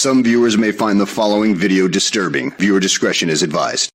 Some viewers may find the following video disturbing. Viewer discretion is advised.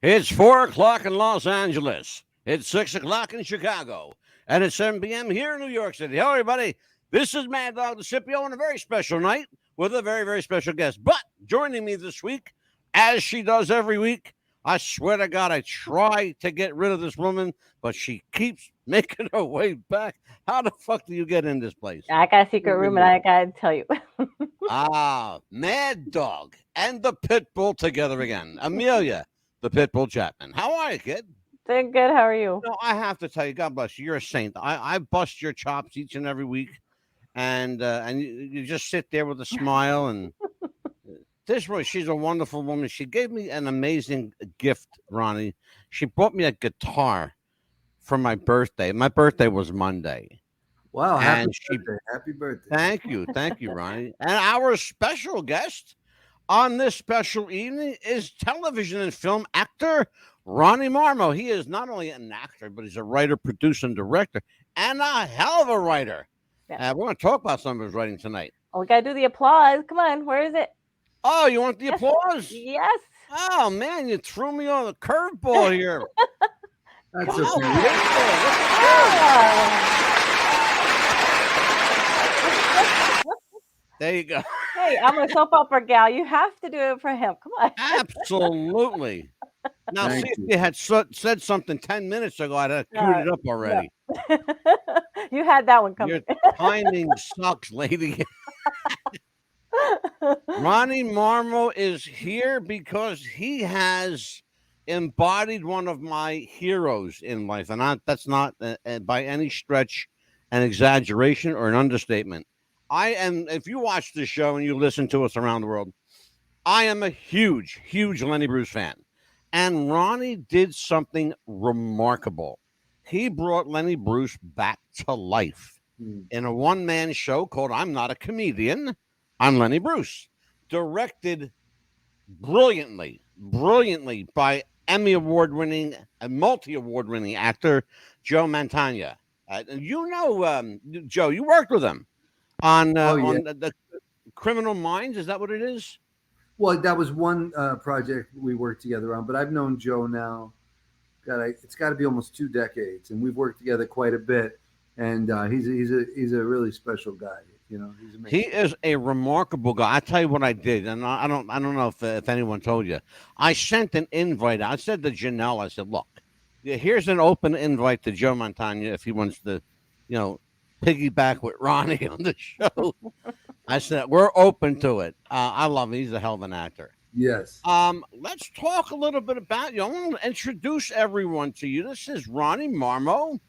It's 4 o'clock in Los Angeles. It's 6 o'clock in Chicago. And it's 7 p.m. here in New York City. Hello, everybody. This is Mad Dog the Scipio on a very special night with a very, very special guest. But joining me this week, as she does every week, I swear to God, I try to get rid of this woman, but she keeps making her way back. How the fuck do you get in this place? I got a secret room, and I got to tell you. Mad Dog and the Pitbull together again. Amelia, the Pitbull Chapman. How are you, kid? Doing good. How are you? No, I have to tell you, God bless you. You're a saint. I bust your chops each and every week, and you just sit there with a smile. And this was, she's a wonderful woman. She gave me an amazing gift, Ronnie. She bought me a guitar for my birthday. My birthday was Monday. Wow! Happy birthday! Happy birthday! Thank you, Ronnie. And our special guest on this special evening is television and film actor Ronnie Marmo. He is not only an actor, but he's a writer, producer, and director, and a hell of a writer. Yeah. We're going to talk about some of his writing tonight. Oh, we got to do the applause. Come on, where is it? Oh, you want the applause? Yes. Oh, man, you threw me on the curveball here. That's a There you go. Hey, I'm a soap opera gal. You have to do it for him. Come on. Absolutely. Now, see, if you had said something 10 minutes ago, I'd have queued it up already. No. You had that one coming. Your timing sucks, lady. Ronnie Marmo is here because he has embodied one of my heroes in life. And that's not by any stretch an exaggeration or an understatement. If you watch this show and you listen to us around the world, I am a huge, huge Lenny Bruce fan. And Ronnie did something remarkable. He brought Lenny Bruce back to life in a one-man show called I'm Not a Comedian on Lenny Bruce, directed brilliantly by Emmy award-winning and multi-award-winning actor Joe Mantegna. Joe, you worked with him on the Criminal Minds. Is that what it is? Well, that was one project we worked together on, but I've known Joe now. It's got to be almost 2 decades, and we've worked together quite a bit. And he's a really special guy. You know, he's amazing. He is a remarkable guy. I tell you what I did, and I don't know if anyone told you. I sent an invite. I said to Janelle, I said, look, here's an open invite to Joe Mantegna if he wants to, piggyback with Ronnie on the show. I said, we're open to it. I love him. He's a hell of an actor. Yes. Let's talk a little bit about you. I want to introduce everyone to you. This is Ronnie Marmo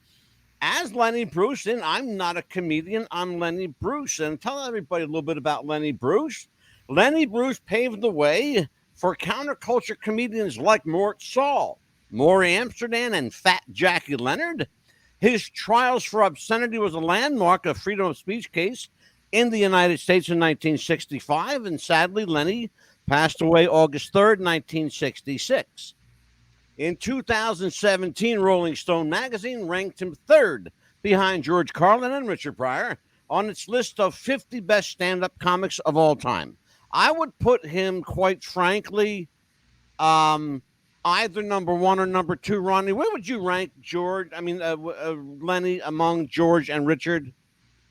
as Lenny Bruce, and I'm Not a Comedian. I'm Lenny Bruce. And tell everybody a little bit about Lenny Bruce. Lenny Bruce paved the way for counterculture comedians like Mort Saul, Maury Amsterdam, and Fat Jackie Leonard. His trials for obscenity was a landmark of freedom of speech case in the United States in 1965, and sadly, Lenny passed away August 3rd, 1966. In 2017, Rolling Stone magazine ranked him 3rd behind George Carlin and Richard Pryor on its list of 50 best stand-up comics of all time. I would put him, quite frankly, either number 1 or number 2. Ronnie, where would you rank Lenny among George and Richard?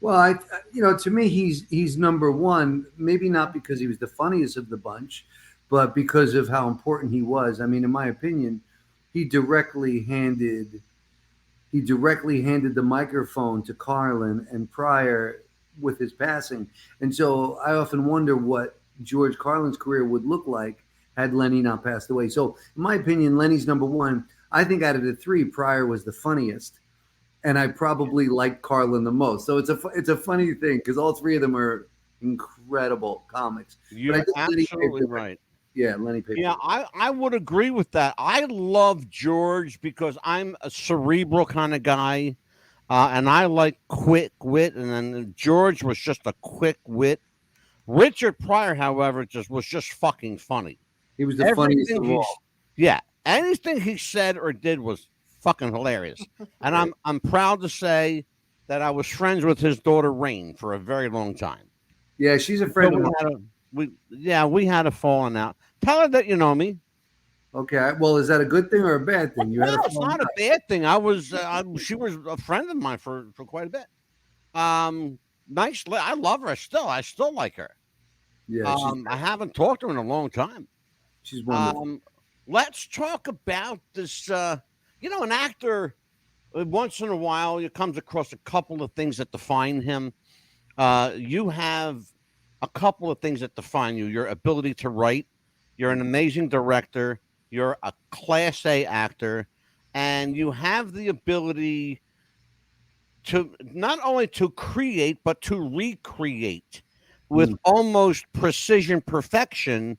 Well, to me, he's number 1, maybe not because he was the funniest of the bunch, but because of how important he was. I mean, in my opinion, he directly handed he directly handed the microphone to Carlin and Pryor with his passing. And so I often wonder what George Carlin's career would look like had Lenny not passed away. So in my opinion, Lenny's number one. I think out of the three, Pryor was the funniest, and I probably liked Carlin the most. So it's a funny thing because all three of them are incredible comics. You're absolutely right. Yeah, Lenny paid. Yeah, I would agree with that. I love George because I'm a cerebral kind of guy, and I like quick wit. And then George was just a quick wit. Richard Pryor, however, was just fucking funny. He was the funniest of all. Yeah, anything he said or did was fucking hilarious. And I'm proud to say that I was friends with his daughter Rain for a very long time. Yeah, she's a friend of mine. We had a falling out. Tell her that you know me. Okay. Well, is that a good thing or a bad thing? No, it's not a bad thing. She was a friend of mine for quite a bit. Nice. I love her still. I still like her. Yeah. I haven't talked to her in a long time. She's wonderful. Let's talk about this. An actor, once in a while, he comes across a couple of things that define him. You have a couple of things that define you: your ability to write. You're an amazing director. You're a Class A actor, and you have the ability to not only to create but to recreate with almost precision perfection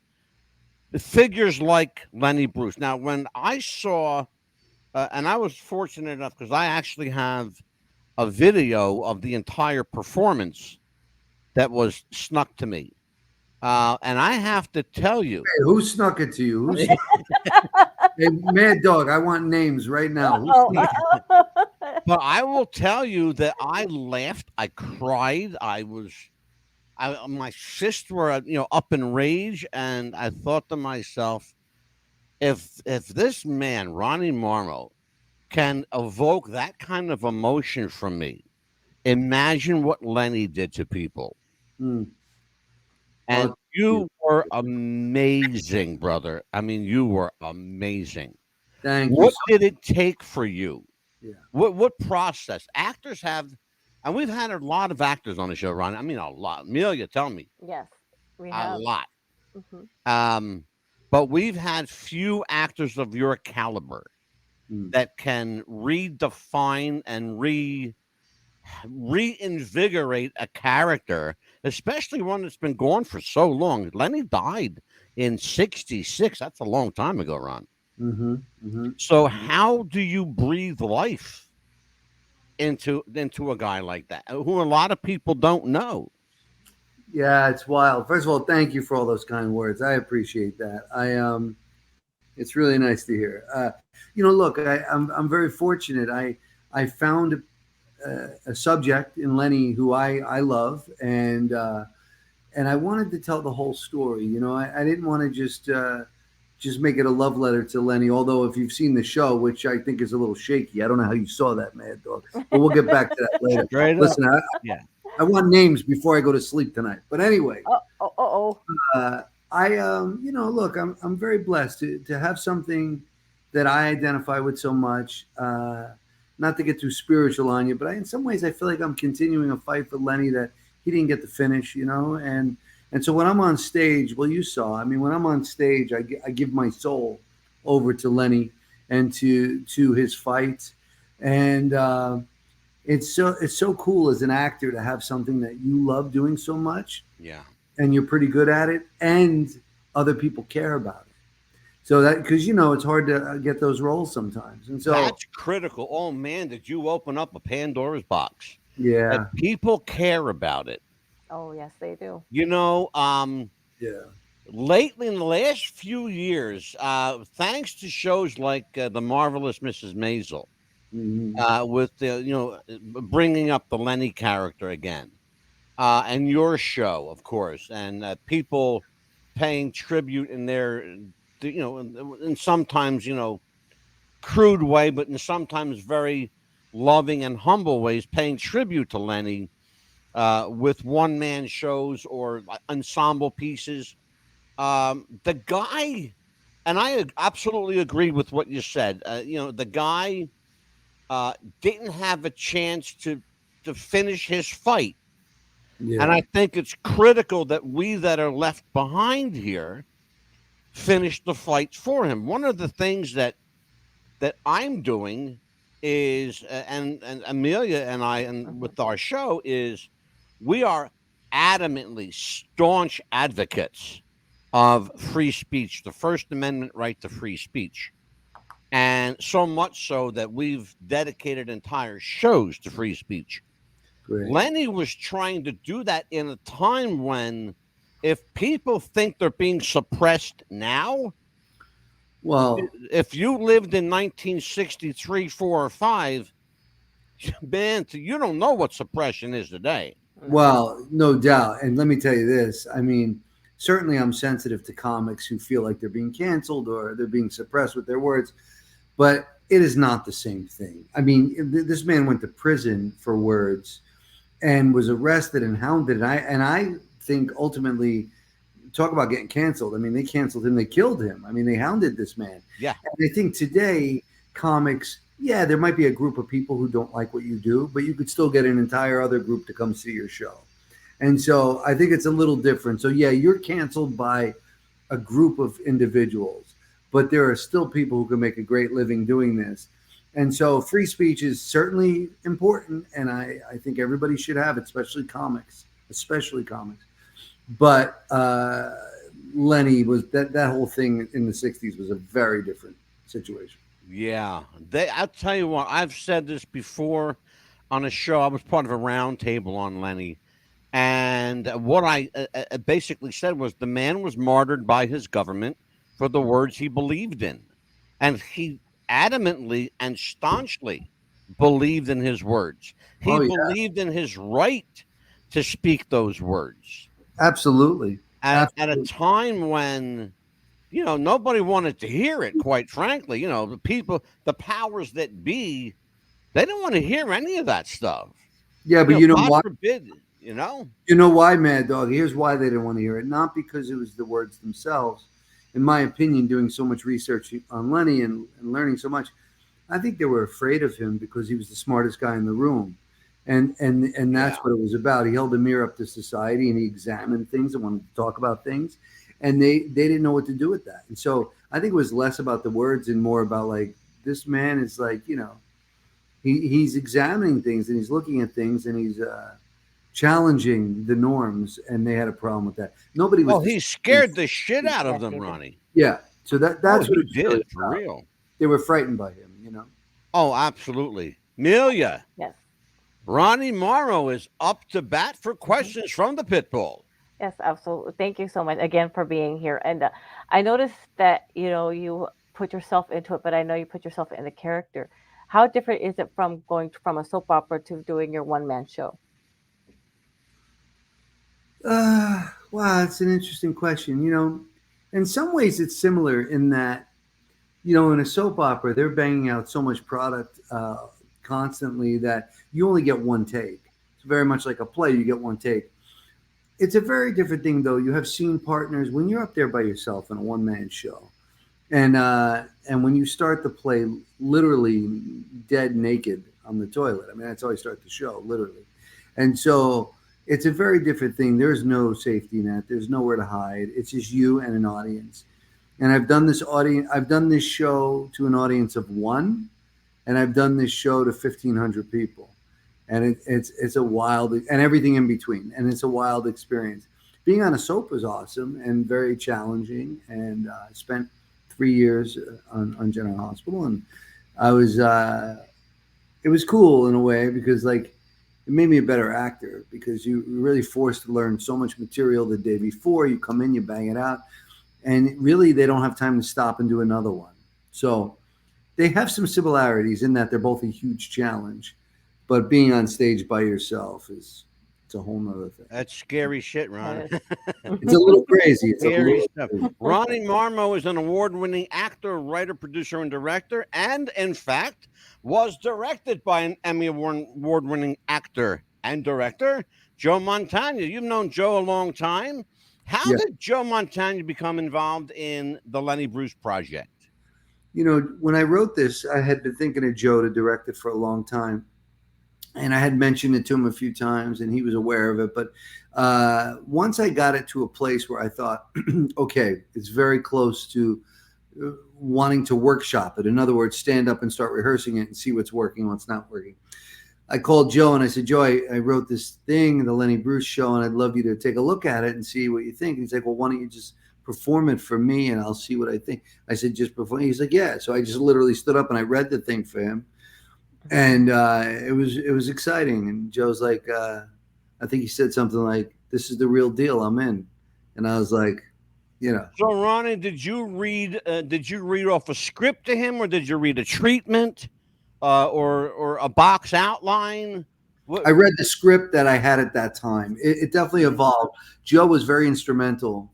figures like Lenny Bruce. Now, when I saw, and I was fortunate enough because I actually have a video of the entire performance that was snuck to me. And I have to tell you. Hey, who snuck it to you? Hey, Mad Dog, I want names right now. But I will tell you that I laughed. I cried. My fists were, up in rage. And I thought to myself, if this man, Ronnie Marmo, can evoke that kind of emotion from me, imagine what Lenny did to people. And you were amazing, brother. I mean, you were amazing. Thank you. What did it take for you? Yeah. What process? Actors have, and we've had a lot of actors on the show, Ron. I mean, a lot. Amelia, tell me. Yes, we have. A lot. But we've had few actors of your caliber that can redefine and reinvigorate a character, especially one that's been gone for so long. Lenny died in 1966. That's a long time ago, Ron. So how do you breathe life into a guy like that, who a lot of people don't know? Yeah, it's wild. First of all, thank you for all those kind words. I appreciate that. It's really nice to hear. Look, I'm very fortunate. I found a subject in Lenny who I love, and I wanted to tell the whole story. I didn't want to just make it a love letter to Lenny. Although if you've seen the show, which I think is a little shaky, I don't know how you saw that, Mad Dog, but we'll get back to that later. Listen, I want names before I go to sleep tonight. But anyway, look, I'm very blessed to have something that I identify with so much. Not to get too spiritual on you, but in some ways I feel like I'm continuing a fight for Lenny that he didn't get to finish, and so when I'm on stage, well, you saw, when I'm on stage, I give my soul over to Lenny and to his fight. And it's so cool as an actor to have something that you love doing so much. Yeah. And you're pretty good at it and other people care about it. So that, because, it's hard to get those roles sometimes. And so that's critical. Oh man, did you open up a Pandora's box? Yeah. And people care about it. Oh, yes, they do. Lately, in the last few years, thanks to shows like The Marvelous Mrs. Maisel, with bringing up the Lenny character again, and your show, of course, and people paying tribute in their, in sometimes crude way, but in sometimes very loving and humble ways, paying tribute to Lenny. With one-man shows or ensemble pieces. The guy, and I absolutely agree with what you said, the guy didn't have a chance to finish his fight. Yeah. And I think it's critical that we that are left behind here finish the fight for him. One of the things that I'm doing is, and Amelia and I, and with our show, is we are adamantly staunch advocates of free speech, the First Amendment right to free speech. And so much so that we've dedicated entire shows to free speech. Great. Lenny was trying to do that in a time when, if people think they're being suppressed now, Well, if you lived in 1963, 4, or 5, man, you don't know what suppression is today. well, no doubt. And let me tell you this. I mean, certainly I'm sensitive to comics who feel like they're being canceled or they're being suppressed with their words, but it is not the same thing. I mean, this man went to prison for words and was arrested and hounded. And I think ultimately, talk about getting canceled. I mean, they canceled him. They killed him. I mean, they hounded this man. Yeah. And I think today, comics, yeah, there might be a group of people who don't like what you do, but you could still get an entire other group to come see your show. And so I think it's a little different. So, yeah, you're canceled by a group of individuals, but there are still people who can make a great living doing this. And so free speech is certainly important, and I think everybody should have it, especially comics. But Lenny was that whole thing in the 60s was a very different situation. Yeah. I'll tell you what, I've said this before on a show. I was part of a round table on Lenny. And what I basically said was the man was martyred by his government for the words he believed in. And he adamantly and staunchly believed in his words. He believed in his right to speak those words. Absolutely. At a time when, nobody wanted to hear it, quite frankly. The people, the powers that be, they don't want to hear any of that stuff. Yeah, but you know God why? forbid, You know why, Mad Dog? Here's why they didn't want to hear it. Not because it was the words themselves. In my opinion, doing so much research on Lenny and learning so much, I think they were afraid of him because he was the smartest guy in the room. And that's what it was about. He held a mirror up to society and he examined things and wanted to talk about things. And they didn't know what to do with that. And so I think it was less about the words and more about like, this man is like, he's examining things and he's looking at things and he's challenging the norms, and they had a problem with that. Nobody was. Well, he scared the shit out of them, Ronnie. Yeah, so that's what he did really for real. They were frightened by him, Oh, absolutely, Amelia. Yes. Ronnie Marmo is up to bat for questions from the Pitbull. Yes, absolutely. Thank you so much again for being here. And I noticed that you put yourself into it, but I know you put yourself in the character. How different is it from going from a soap opera to doing your one-man show? Wow, it's an interesting question. In some ways it's similar in that, in a soap opera, they're banging out so much product constantly that you only get one take. It's very much like a play, you get one take. It's a very different thing, though. You have scene partners when you're up there by yourself in a one-man show. And when you start the play literally dead naked on the toilet, I mean, that's how I start the show, literally. And so it's a very different thing. There's no safety net. There's nowhere to hide. It's just you and an audience. And I've done this show to an audience of 1, and I've done this show to 1,500 people. And it's a wild, and everything in between. And it's a wild experience. Being on a soap was awesome and very challenging. And I spent 3 years on General Hospital, and it was cool in a way because it made me a better actor because you really forced to learn so much material the day before. You come in, you bang it out, and really they don't have time to stop and do another one. So they have some similarities in that they're both a huge challenge, but being on stage by yourself it's a whole nother thing. That's scary shit, Ron. It's a little crazy. It's scary stuff. Ronnie Marmo is an award-winning actor, writer, producer, and director, and in fact was directed by an Emmy award-winning actor and director, Joe Montana. You've known Joe a long time. How did Joe Montana become involved in the Lenny Bruce project? when I wrote this, I had been thinking of Joe to direct it for a long time. And I had mentioned it to him a few times, and he was aware of it. But once I got it to a place where I thought, okay, it's very close to wanting to workshop it. In other words, stand up and start rehearsing it and see what's working, what's not working. I called Joe and I said, Joe, I wrote this thing, the Lenny Bruce show, and I'd love you to take a look at it and see what you think. And he's like, well, why don't you just perform it for me and I'll see what I think. I said, just perform. He's like, yeah. So I just literally stood up and I read the thing for him. And it was exciting. And Joe's like, I think he said something like, this is the real deal. I'm in. And I was like, So Ronnie, did you read off a script to him, or did you read a treatment, or a box outline? I read the script that I had at that time. It definitely evolved. Joe was very instrumental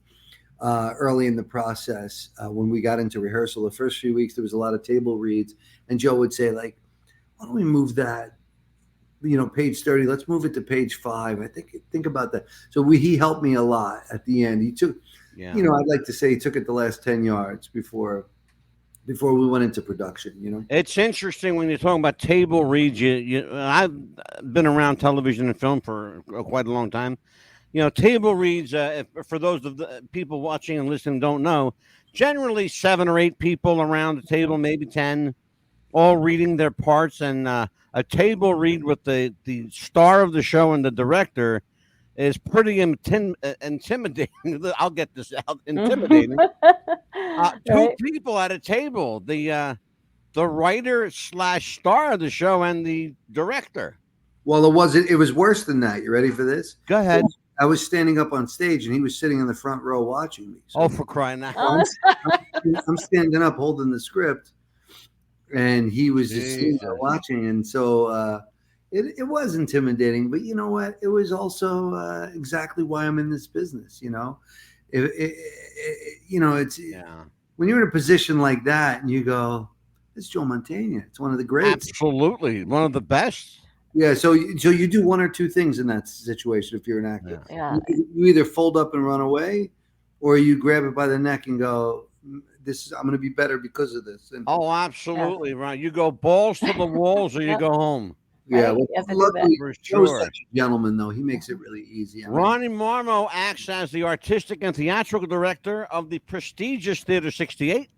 early in the process. When we got into rehearsal, the first few weeks, there was a lot of table reads, and Joe would say, like, why don't we move that, page 30, let's move it to page 5. I think about that. So he helped me a lot at the end. He took, I'd like to say he took it the last 10 yards before we went into production, It's interesting when you're talking about table reads. I've been around television and film for quite a long time. Table reads, for those of the people watching and listening don't know, generally 7 or 8 people around the table, maybe 10, all reading their parts. And a table read with the star of the show and the director is pretty intimidating. I'll get this out. Intimidating. Two people at a table, the writer / star of the show and the director. Well, it was worse than that. You ready for this? Go ahead. I was standing up on stage and he was sitting in the front row watching me. So for crying out. I'm standing up holding the script and he was just watching. And so it was intimidating, but you know what? It was also exactly why I'm in this business. It's when you're in a position like that and you go, it's Joe Mantegna. It's one of the greats. Absolutely. One of the best. Yeah. So you do one or two things in that situation. If you're an actor, you either fold up and run away, or you grab it by the neck and go, I'm going to be better because of this. And, absolutely. Right. You go balls to the walls or you go home. Yeah, well, luckily, for sure. Joe's such a gentleman, though. He makes it really easy. Ronnie Marmo acts as the artistic and theatrical director of the prestigious Theater 68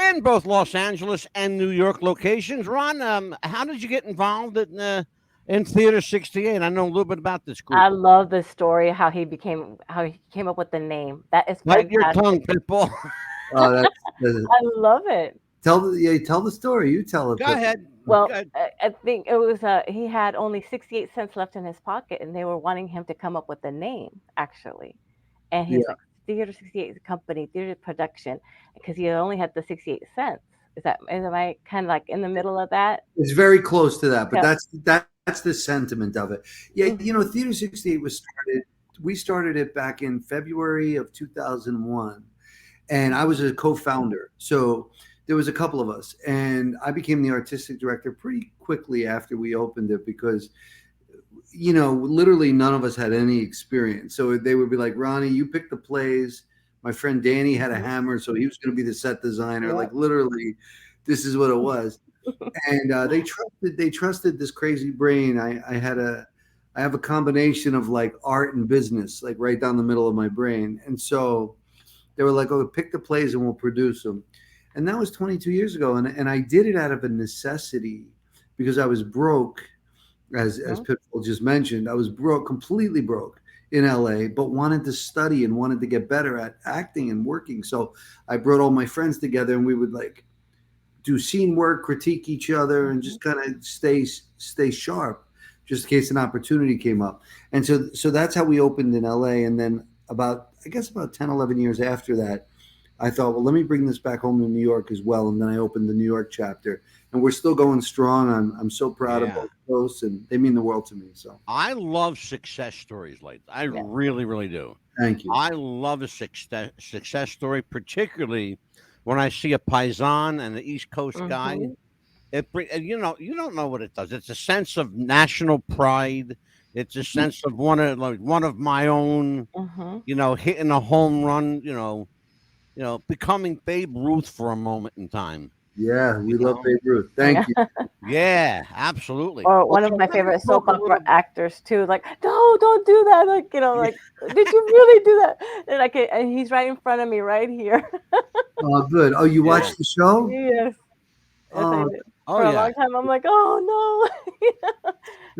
in both Los Angeles and New York locations. Ron, how did you get involved in Theater 68? I know a little bit about this group. I love the story, how he came up with the name. That is Bite your tongue, Pitbull. I love it. Tell the story. You tell it. Go ahead. Well, I think it was he had only 68 cents left in his pocket, and they were wanting him to come up with a name, actually. And he's like, Theater 68 company, theater production, because he only had the 68 cents. Am I kind of like in the middle of that? It's very close to that, but that's the sentiment of it. Yeah, Theater 68 we started it back in February of 2001, and I was a co-founder. So there was a couple of us, and I became the artistic director pretty quickly after we opened it because, literally none of us had any experience. So they would be like, Ronnie, you pick the plays. My friend Danny had a hammer, so he was going to be the set designer. Yeah. Like literally, this is what it was. And they trusted this crazy brain. I have a combination of like art and business, like right down the middle of my brain. And so they were like, oh, pick the plays and we'll produce them. And that was 22 years ago. And I did it out of a necessity because I was broke, as Pitbull just mentioned. I was completely broke in LA, but wanted to study and wanted to get better at acting and working. So I brought all my friends together and we would like do scene work, critique each other, and just kind of stay sharp just in case an opportunity came up. And so that's how we opened in LA. And then about 10, 11 years after that, I thought, well, let me bring this back home to New York as well. And then I opened the New York chapter, and we're still going strong. I'm so proud of both those, and they mean the world to me. So I love success stories like that. I really, really do. Thank you. I love a success story, particularly when I see a paisan and the East Coast guy. You don't know what it does. It's a sense of national pride. It's a sense of one of my own. Hitting a home run. Becoming Babe Ruth for a moment in time. Yeah, we love know? Babe Ruth. Thank you. Yeah, absolutely. Or one of my favorite soap opera actors too. Like, no, don't do that. Like, like, did you really do that? And like, and he's right in front of me, right here. Oh, good. Oh, you watched the show? Yes, yes, I Oh, did. Oh, For a yeah. long time, I'm like, oh no.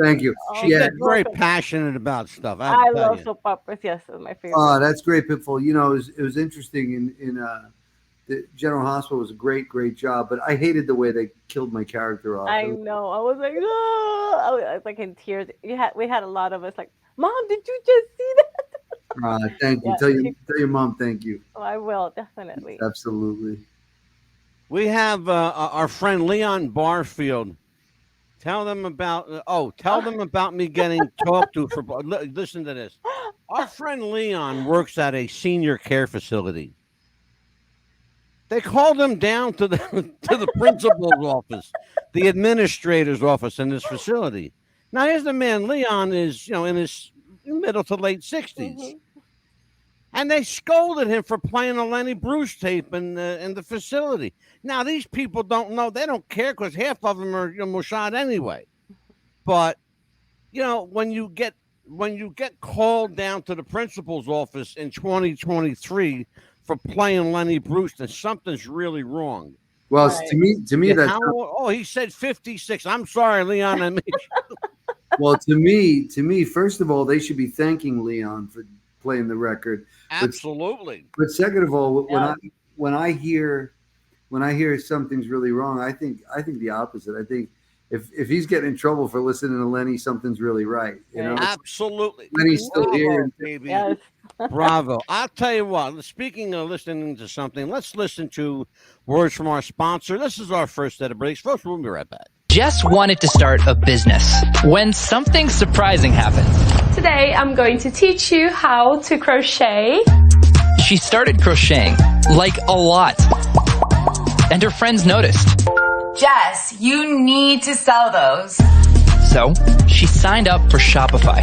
thank you. Oh, She Yeah. gets very passionate about stuff. I tell love you. soap operas. Yes, it's my favorite. Oh, that's great, Pitfall. You know, it was interesting in the General Hospital was a great job, but I hated the way they killed my character off. I know. I was like, no. I was like in tears. We had a lot of us like, Mom, did you just see that? Thank you. Yeah, Tell your mom thank you. Oh, I will definitely. Absolutely. We have our friend Leon Barfield. Tell them about me getting talked to for. Listen to this. Our friend Leon works at a senior care facility. They called him down to the principal's office, the administrator's office in this facility. Now here's the man. Leon is in his middle to late 60s. Mhm. And they scolded him for playing a Lenny Bruce tape in the facility. Now these people don't know; they don't care because half of them are shot anyway. But when you get called down to the principal's office in 2023 for playing Lenny Bruce, then something's really wrong. Well, Right. to me that's he said 56. I'm sorry, Leon. I mean, well to me. First of all, they should be thanking Leon for playing the record. absolutely. But second of all, Yeah. when I hear something's really wrong, I think the opposite. I think if he's getting in trouble for listening to Lenny, something's really right. You know, Absolutely. Lenny's still Bravo, here. baby. Yes. Bravo. I'll tell you what, speaking of listening to something, let's listen to words from our sponsor. This is our first set of breaks. Folks, we'll be right back. Jess wanted to start a business when something surprising happened. Today I'm going to teach you how to crochet. She started crocheting, like a lot. And her friends noticed. Jess, you need to sell those. So she signed up for Shopify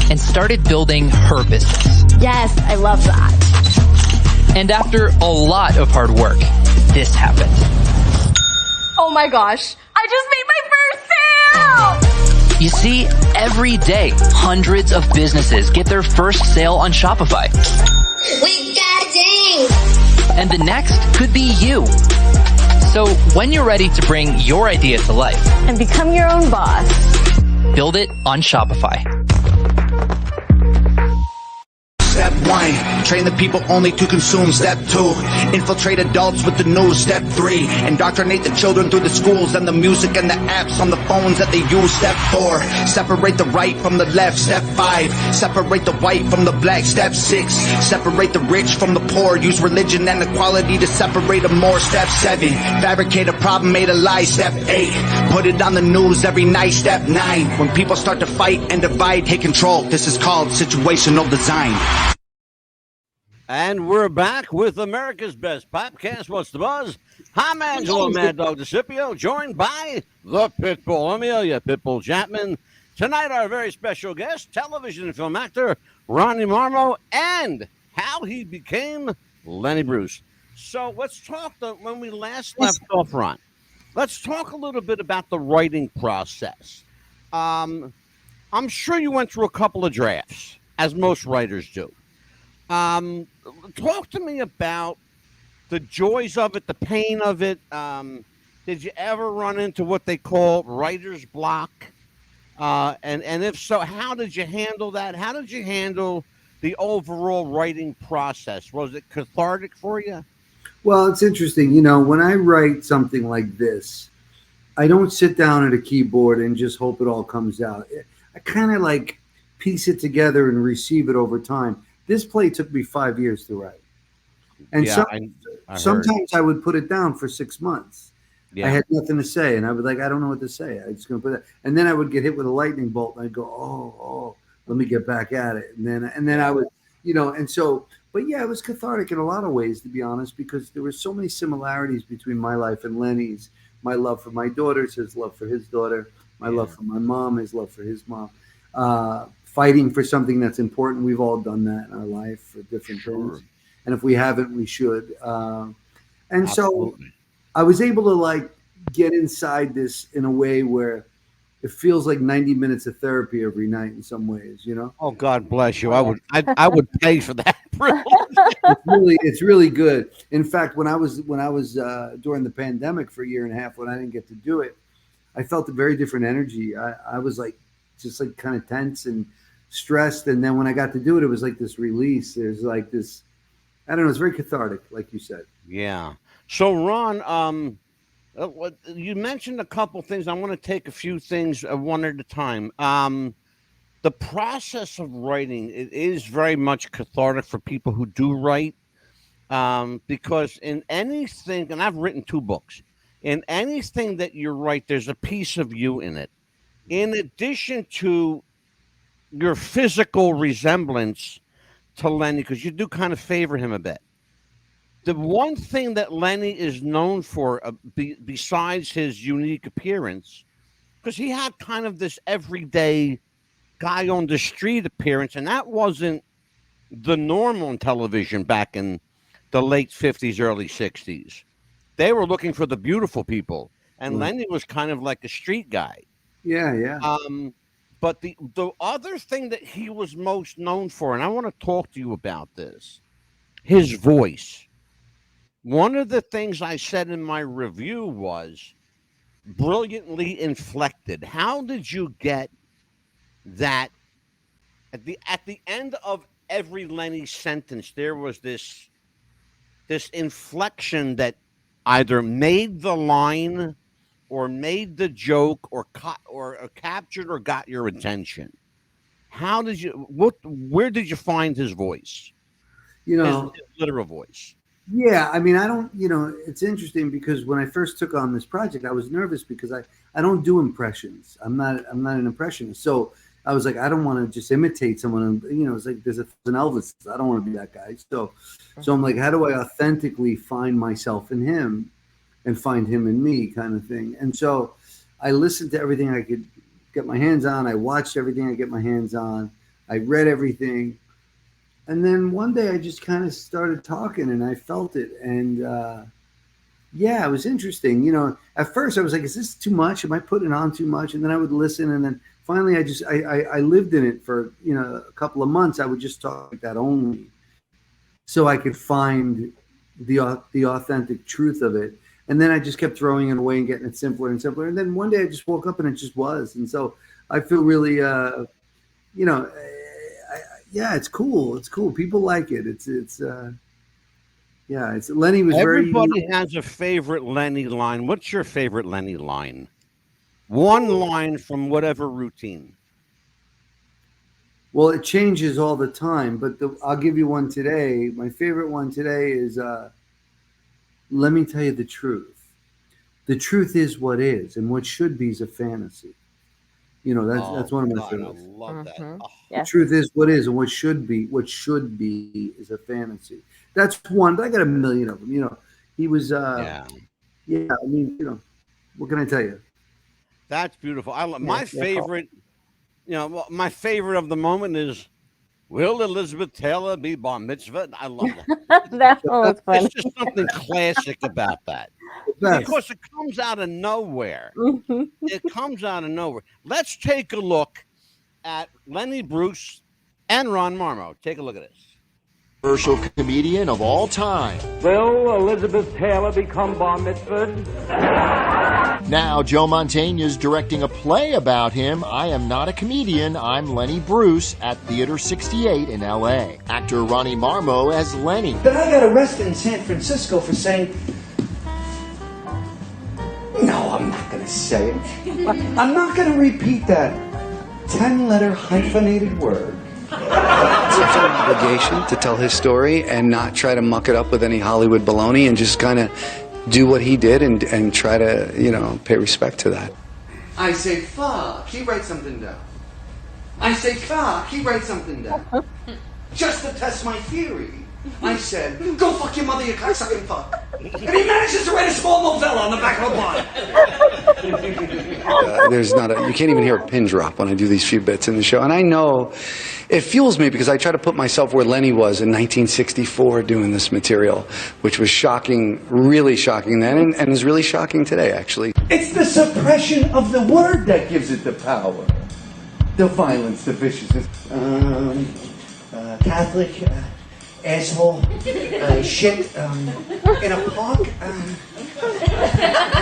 and started building her business. Yes, I love that. And after a lot of hard work, this happened. Oh my gosh, I just made my first sale! You see, every day, hundreds of businesses get their first sale on Shopify. We got a ding! And the next could be you. So when you're ready to bring your idea to life And become your own boss. build it on Shopify. Step 1, train the people only to consume. Step 2, infiltrate adults with the news. Step 3, indoctrinate the children through the schools and the music and the apps on the phones that they use. Step 4, separate the right from the left. Step 5, separate the white from the black. Step 6, separate the rich from the poor. Use religion and equality to separate them more. Step 7, fabricate a problem, made a lie. Step 8, put it on the news every night. Step 9, when people start to fight and divide, take control. This is called situational design. And we're back with America's Best Podcast. What's the buzz? I'm Angelo Mad Dog DeCipio, joined by the Pitbull Amelia, Pitbull Chapman. Tonight, our very special guest, television and film actor Ronnie Marmo, and how he became Lenny Bruce. So let's talk, when we last left off, Ron, let's talk a little bit about the writing process. I'm sure you went through a couple of drafts, as most writers do. Talk to me about the joys of it, the pain of it. Did you ever run into what they call writer's block? And if so, how did you handle that? How did you handle the overall writing process? Was it cathartic for you? Well, it's interesting. You know, when I write something like this, I don't sit down at a keyboard and just hope it all comes out. I kind of like piece it together and receive it over time. This play took me 5 years to write. And Yeah, sometimes I would put it down for 6 months. Yeah. I had nothing to say, and I would I don't know what to say. I'm just going to put it. And then I would get hit with a lightning bolt, and I'd go, oh, let me get back at it. And then I would, and so, but yeah, it was cathartic in a lot of ways, to be honest, because there were so many similarities between my life and Lenny's. My love for my daughters, his love for his daughter, my love for my mom, his love for his mom. Fighting for something that's important. We've all done that in our life for different things. And if we haven't, we should. And Absolutely. I was able to like get inside this in a way where it feels like 90 minutes of therapy every night in some ways, you know? Oh, God bless you. I would pay for that. It's really good. In fact, when I was during the pandemic for a year and a half, when I didn't get to do it, I felt a very different energy. I was like, just like kind of tense and stressed. And then when I got to do it, it was like this release. There's like this, I don't know, it's very cathartic, like you said. Yeah. So Ron, you mentioned a couple things. I want to take a few things one at a time. The process of writing, it is very much cathartic for people who do write, because in anything, and I've written 2 books, in anything that you write, there's a piece of you in it. In addition to your physical resemblance to Lenny, because you do kind of favor him a bit. The one thing that Lenny is known for, besides his unique appearance, because he had kind of this everyday guy on the street appearance, and that wasn't the norm on television back in the late 50s, early 60s. They were looking for the beautiful people, and Lenny was kind of like a street guy. Yeah. But the other thing that he was most known for, and I want to talk to you about this, his voice. One of the things I said in my review was brilliantly inflected. How did you get that at the end of every Lenny sentence, there was this inflection that either made the line or made the joke or captured or got your attention? How did you, where did you find his voice? You know, his literal voice. Yeah, I mean, I don't, you know, it's interesting because when I first took on this project, I was nervous because I don't do impressions. I'm not an impressionist. So I was like, I don't want to just imitate someone. You know, it's like there's an Elvis. I don't want to be that guy. So I'm like, how do I authentically find myself in him and find him in me, kind of thing? And so I listened to everything I could get my hands on. I watched everything I get my hands on. I read everything. And then one day I just kind of started talking and I felt it. And yeah, it was interesting. You know, at first I was like, is this too much? Am I putting on too much? And then I would listen. And then finally I lived in it for, you know, a couple of months. I would just talk like that only so I could find the authentic truth of it. And then I just kept throwing it away and getting it simpler and simpler. And then one day I just woke up and it just was. And so I feel really, you know, yeah, it's cool. It's cool. People like it. Yeah, it's Lenny was Everybody has a favorite Lenny line. What's your favorite Lenny line? One line from whatever routine. Well, it changes all the time, but I'll give you one today. My favorite one today is, let me tell you the truth. The truth is what is, and what should be is a fantasy. You know, that's one of my favorites. I love that. Mm-hmm. Oh. Yes. The truth is what is, and what should be is a fantasy. That's one. But I got a million of them. You know, he was. Yeah. I mean, you know, what can I tell you? That's beautiful. I love my favorite. You know, my favorite of the moment is, will Elizabeth Taylor be bar mitzvah? I love that. That was fun. There's just something classic about that. Because it comes out of nowhere. Mm-hmm. It comes out of nowhere. Let's take a look at Lenny Bruce and Ron Marmo. Take a look at this. Commercial comedian of all time. Will Elizabeth Taylor become bar mitzvahed? Now Joe Mantegna's directing a play about him. I Am Not a Comedian, I'm Lenny Bruce at Theater 68 in L.A. Actor Ronnie Marmo as Lenny. Then I got arrested in San Francisco for saying, no, I'm not going to say it. I'm not going to repeat that 10-letter hyphenated word. It's an obligation to tell his story and not try to muck it up with any Hollywood baloney and just kind of do what he did and try to, you know, pay respect to that. I say, fuck, he writes something down. I say, fuck, he writes something down. Just to test my theory, I said, go fuck your mother, you cocksucking fuck. And he manages to write a small novella on the back of a bond. There's not you can't even hear a pin drop when I do these few bits in the show. And I know it fuels me because I try to put myself where Lenny was in 1964 doing this material, which was shocking, really shocking then, and is really shocking today, actually. It's the suppression of the word that gives it the power. The violence, the viciousness. Catholic, asshole, shit, in a park, and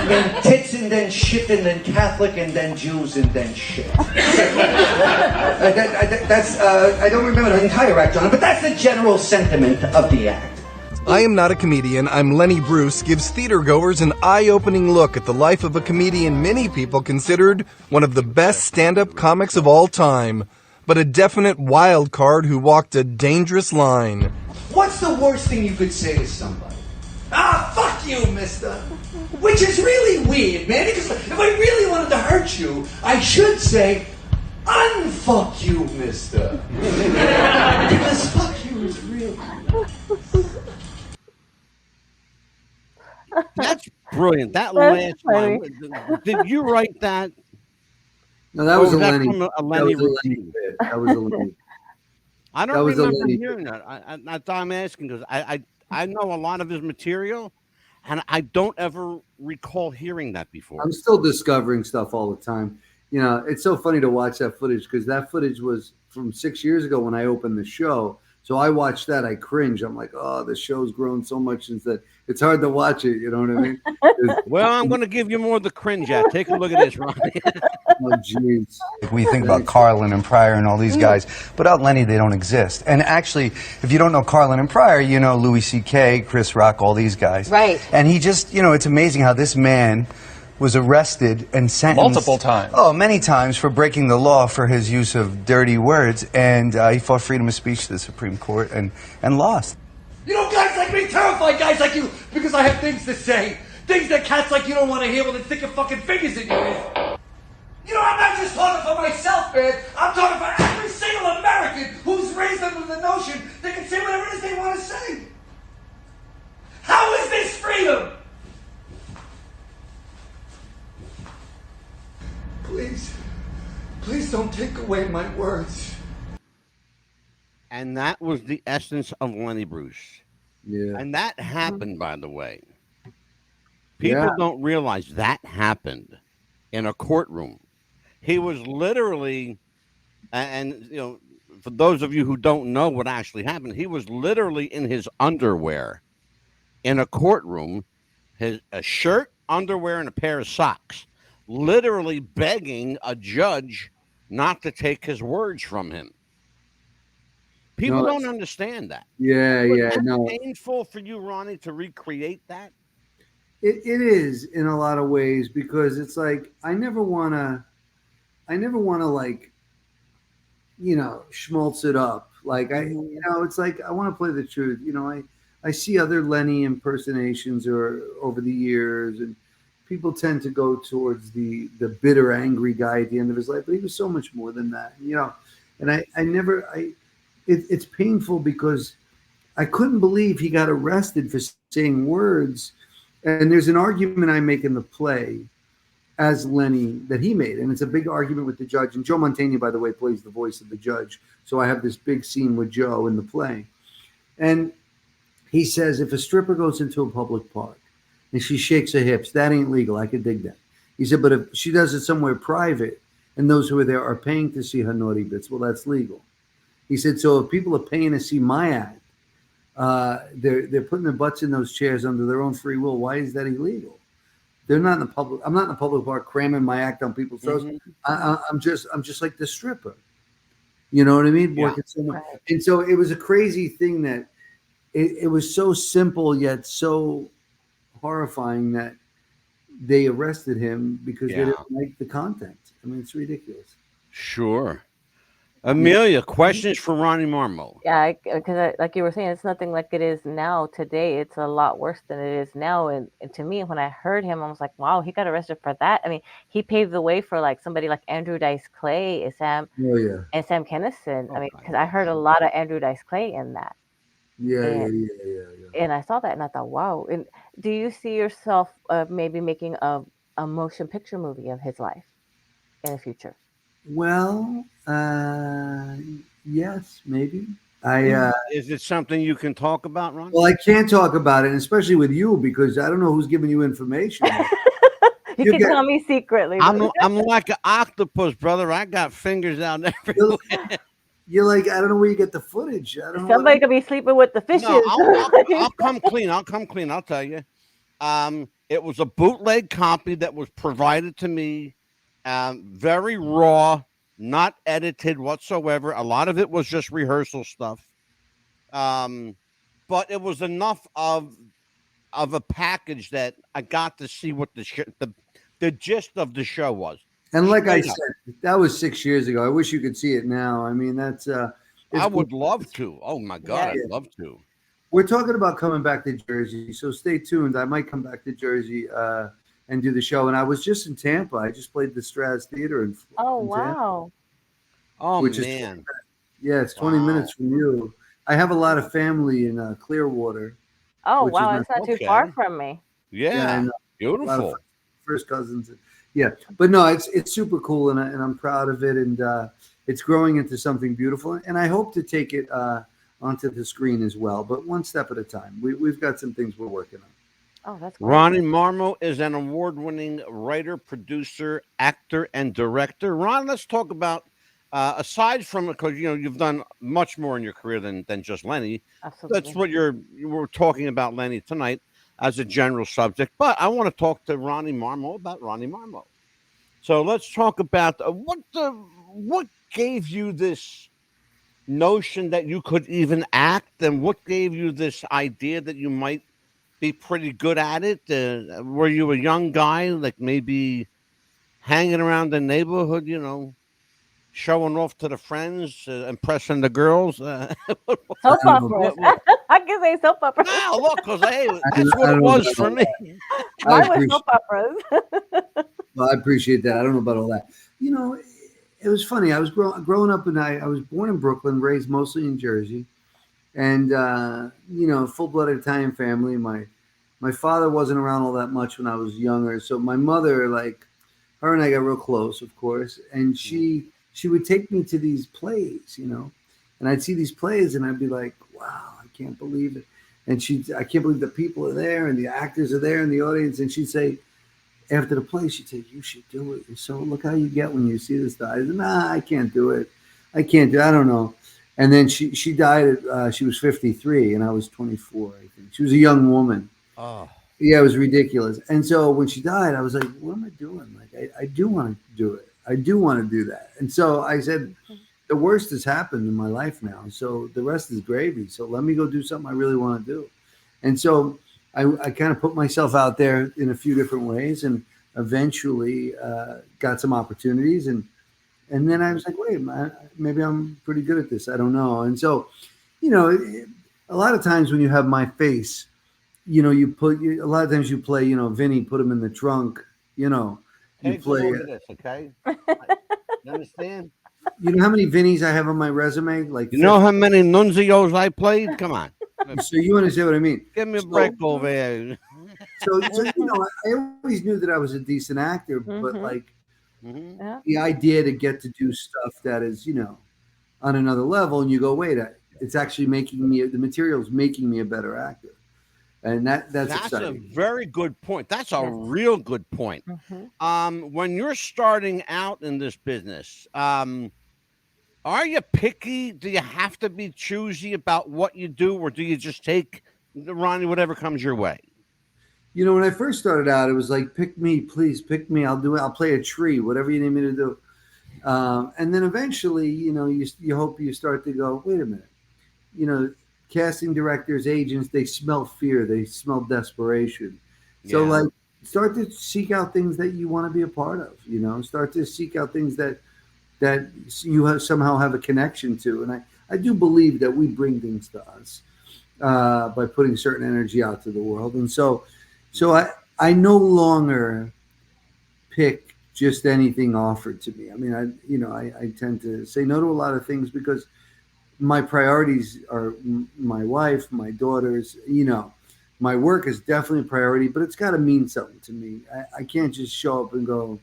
then tits, and then shit, and then Catholic, and then Jews, and then shit. I don't remember the entire act, John, but that's the general sentiment of the act. I Am Not a Comedian, I'm Lenny Bruce gives theatergoers an eye-opening look at the life of a comedian many people considered one of the best stand-up comics of all time, but a definite wild card who walked a dangerous line. What's the worst thing you could say to somebody? Ah, fuck you, mister. Which is really weird, man, because if I really wanted to hurt you, I should say, unfuck you, mister. Because fuck you is real. That's brilliant. That last line. Did you write that? No, that was a that Lenny. from a Lenny routine? That was a Lenny. I don't remember hearing that. That's why I'm asking, because I know a lot of his material, and I don't ever recall hearing that before. I'm still discovering stuff all the time. You know, it's so funny to watch that footage because that footage was from 6 years ago when I opened the show. So I watched that, I cringe. I'm like, oh, the show's grown so much since that. It's hard to watch it, you know what I mean? Well, I'm going to give you more of the cringe at. Take a look at this, Ronnie. Oh, jeez. We think about Carlin and Pryor and all these guys. Without Lenny, they don't exist. And actually, if you don't know Carlin and Pryor, you know Louis C.K., Chris Rock, all these guys. Right. And he just, you know, it's amazing how this man was arrested and sentenced multiple times. Oh, many times for breaking the law for his use of dirty words, and he fought freedom of speech to the Supreme Court and lost. You know, guys like me terrify guys like you because I have things to say. Things that cats like you don't want to hear when they stick your fucking fingers in your ear. You know, I'm not just talking for myself, man. I'm talking for every single American who's raised under the notion they can say whatever it is they want to say. How is this freedom? Please don't take away my words. And that was the essence of Lenny Bruce. Yeah. And that happened, by the way. People don't realize that happened in a courtroom. He was literally, and you know, for those of you who don't know what actually happened, he was literally in his underwear in a courtroom, a shirt, underwear, and a pair of socks, literally begging a judge not to take his words from him. People don't understand that. Yeah, Was yeah, that no. painful for you, Ronnie, to recreate that? It is in a lot of ways because it's like I never want to like, you know, schmaltz it up. Like you know, it's like I want to play the truth. You know, I see other Lenny impersonations or over the years, and people tend to go towards the bitter, angry guy at the end of his life, but he was so much more than that. You know, and it's painful because I couldn't believe he got arrested for saying words. And there's an argument I make in the play as Lenny that he made. And it's a big argument with the judge. And Joe Mantegna, by the way, plays the voice of the judge. So I have this big scene with Joe in the play. And he says, if a stripper goes into a public park and she shakes her hips, that ain't legal. I could dig that. He said, but if she does it somewhere private and those who are there are paying to see her naughty bits, well, that's legal. He said, so if people are paying to see my act, they're putting their butts in those chairs under their own free will. Why is that illegal? They're not in the public. I'm not in the public park cramming my act on people's throats. I'm just like the stripper. You know what I mean? Yeah. And so it was a crazy thing that it was so simple yet so horrifying that they arrested him because they didn't like the content. I mean, it's ridiculous. Sure. Amelia, questions for Ronnie Marmo? Yeah, because like you were saying, it's nothing like it is now today. It's a lot worse than it is now. And to me, when I heard him, I was like, wow, he got arrested for that. I mean, he paved the way for like somebody like Andrew Dice Clay and Sam Kinison. I mean, because I heard a lot of Andrew Dice Clay in that. Yeah. And I saw that and I thought, wow. And do you see yourself maybe making a a motion picture movie of his life in the future? Well, yes, maybe. I Is it something you can talk about, Ron? well, I can't talk about it, especially with you, because I don't know who's giving you information. You You can get- tell me secretly. I'm like an octopus, brother. I got fingers out everywhere. You're like, I don't know where you get the footage. I don't know. Somebody could be sleeping with the fishes. No, I'll come clean. I'll come clean. I'll tell you. It was a bootleg copy that was provided to me, very raw, not edited whatsoever. A lot of it was just rehearsal stuff. But it was enough of a package that I got to see what the gist of the show was. And like I Straight up. said, that was 6 years ago. I wish you could see it now. I mean, that's. I would love to. Oh my God, Yeah. I'd love to. We're talking about coming back to Jersey, so stay tuned. I might come back to Jersey and do the show. And I was just in Tampa. I just played the Straz Theater in Tampa. Wow. Oh Which is man. it's 20 minutes from you. I have a lot of family in Clearwater. Oh, which is wow. my- It's not too far from me. Yeah, and a lot of beautiful. first cousins. Yeah, but no, it's super cool, and I'm proud of it, and it's growing into something beautiful. And I hope to take it onto the screen as well, but one step at a time. We've got some things we're working on. Oh, that's great. Ronnie Marmo is an award-winning writer, producer, actor, and director. Ron, let's talk about aside from, because you've done much more in your career than just Lenny. Absolutely. That's what we're talking about Lenny tonight as a general subject. But I want to talk to Ronnie Marmo about Ronnie Marmo. So let's talk about what gave you this notion that you could even act, and what gave you this idea that you might be pretty good at it? Were you a young guy, like maybe hanging around the neighborhood, showing off to the friends, impressing the girls? Soap operas. I can say soap operas. No, look, because that's what it was for me. Mine was soap operas. Well, I appreciate that. I don't know about all that. It was funny. I was growing up, and I was born in Brooklyn, raised mostly in Jersey, and full-blooded Italian family. My father wasn't around all that much when I was younger, so my mother, like, her and I got real close, of course, and she would take me to these plays, and I'd see these plays, and I'd be like, wow, I can't believe it. And I can't believe the people are there, and the actors are there in the audience, and she'd say, after the play, she'd say, you should do it. So look how you get when you see this guy. I said, nah, I can't do it. I don't know. And then she died she was 53 and I was 24, I think. She was a young woman. Oh. Yeah, it was ridiculous. And so when she died, I was like, what am I doing? Like, I do want to do it. I do want to do that. And so I said, the worst has happened in my life now. So the rest is gravy. So let me go do something I really want to do. And so I kind of put myself out there in a few different ways, and eventually got some opportunities. And then I was like, wait, maybe I'm pretty good at this. I don't know. And so, a lot of times when you have my face, a lot of times you play, Vinny, put him in the trunk, you play. This, okay? You understand? You know how many Vinnies I have on my resume? Like, you know how many Nunzios I played? Come on. So you understand what I mean? Give me a break over here. So I always knew that I was a decent actor, but like the idea to get to do stuff that is, on another level, and you go, wait, it's actually the material's making me a better actor. And that's exciting. A very good point. That's a real good point. When you're starting out in this business, are you picky? Do you have to be choosy about what you do, or do you just take, Ronnie, whatever comes your way? When I first started out, it was like, pick me, please, pick me. I'll do it. I'll play a tree, whatever you need me to do. And then eventually, you hope you start to go, wait a minute. Casting directors, agents, they smell fear. They smell desperation. So like, start to seek out things that you want to be a part of, start to seek out things that you somehow have a connection to. And I do believe that we bring things to us by putting certain energy out to the world. And so I no longer pick just anything offered to me. I mean, I tend to say no to a lot of things because my priorities are my wife, my daughters, my work is definitely a priority, but it's got to mean something to me. I can't just show up and go,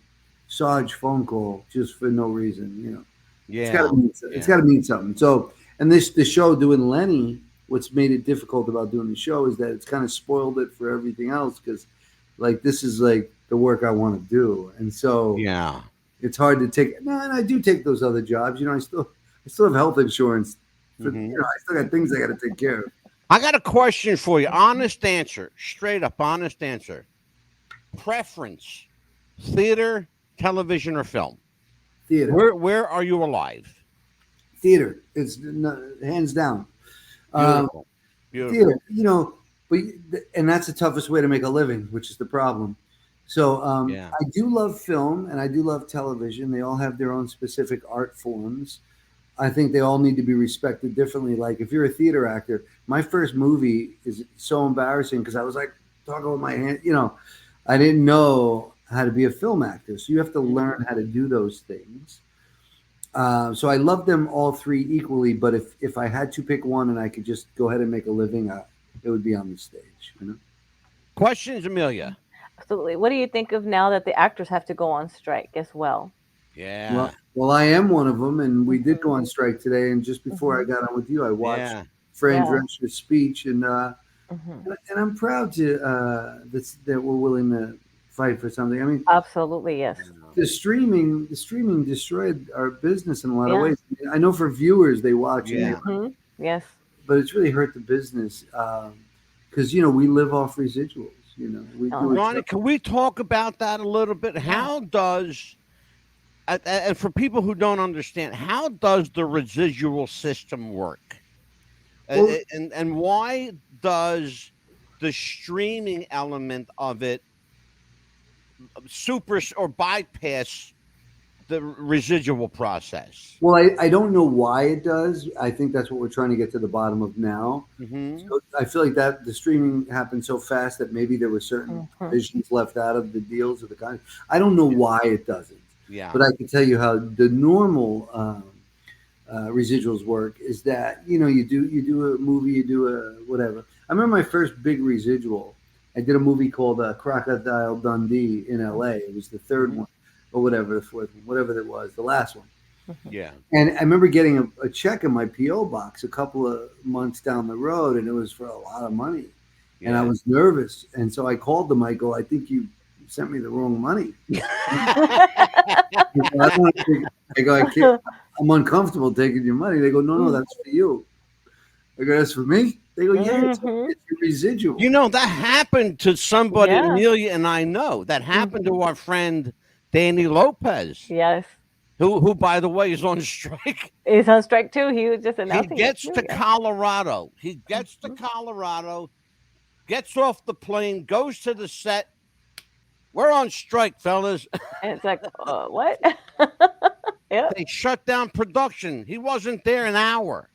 Sarge phone call just for no reason, you know. Yeah. It's got to mean something. So, and the show doing Lenny, what's made it difficult about doing the show is that it's kind of spoiled it for everything else because, like, this is like the work I want to do, and so yeah, it's hard to take. No, and I do take those other jobs. You know, I still have health insurance. For, you know, I still got things I got to take care of. I got a question for you. Honest answer, straight up, honest answer. Preference: theater, television, or film? Theater. Where are you alive? Theater. It's hands down. Beautiful. Beautiful. Theater. You know, and that's the toughest way to make a living, which is the problem. So I do love film and I do love television. They all have their own specific art forms. I think they all need to be respected differently. Like if you're a theater actor, my first movie is so embarrassing because I was like talking with my hand, you know, I didn't know how to be a film actor. So you have to learn how to do those things. So I love them all three equally, but if I had to pick one and I could just go ahead and make a living, it would be on the stage, you know? Questions, Amelia? Absolutely. What do you think of now that the actors have to go on strike as well? Yeah. Well, I am one of them, and we did go on strike today. And just before I got on with you, I watched Fran Drescher's speech, and I'm proud to that we're willing to fight for something. I mean, absolutely, yes. The streaming destroyed our business in a lot of ways. I know for viewers they watch it, yes, but it's really hurt the business because you know we live off residuals. You know, Ronnie, can we talk about that a little bit? How does and for people who don't understand, how does the residual system work? Well, and why does the streaming element of it super or bypass the residual process? Well, I don't know why it does. I think that's what we're trying to get to the bottom of now. So I feel like that the streaming happened so fast that maybe there were certain provisions left out of the deals of the kind. I don't know why it doesn't. Yeah. But I can tell you how the normal residuals work is that, you know, you do a movie, you do a whatever. I remember my first big residual. I did a movie called Crocodile Dundee in LA. It was the third one or whatever, the fourth one, whatever it was, the last one. Yeah. And I remember getting a check in my P.O. box a couple of months down the road, and it was for a lot of money. Yeah. And I was nervous. And so I called them. I go, I think you sent me the wrong money. I'm uncomfortable taking your money. They go, no, that's for you. I go, that's for me? They go, yeah, it's your residual. You know, that happened to somebody, Amelia and I know. That happened to our friend Danny Lopez. Yes. Who, by the way, is on strike. He's on strike too. He was just announcing. He gets to Colorado. He gets to Colorado, gets off the plane, goes to the set. We're on strike, fellas. And it's like, what? Yeah. They shut down production. He wasn't there an hour.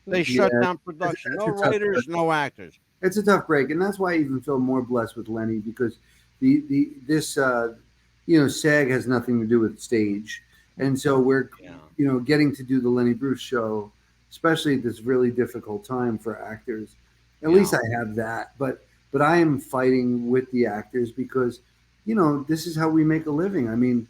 They shut down production. No writers, no actors. It's a tough break, and that's why I even feel more blessed with Lenny because this SAG has nothing to do with stage, and so we're getting to do the Lenny Bruce show, especially at this really difficult time for actors. At least I have that, but I am fighting with the actors because this is how we make a living. I mean,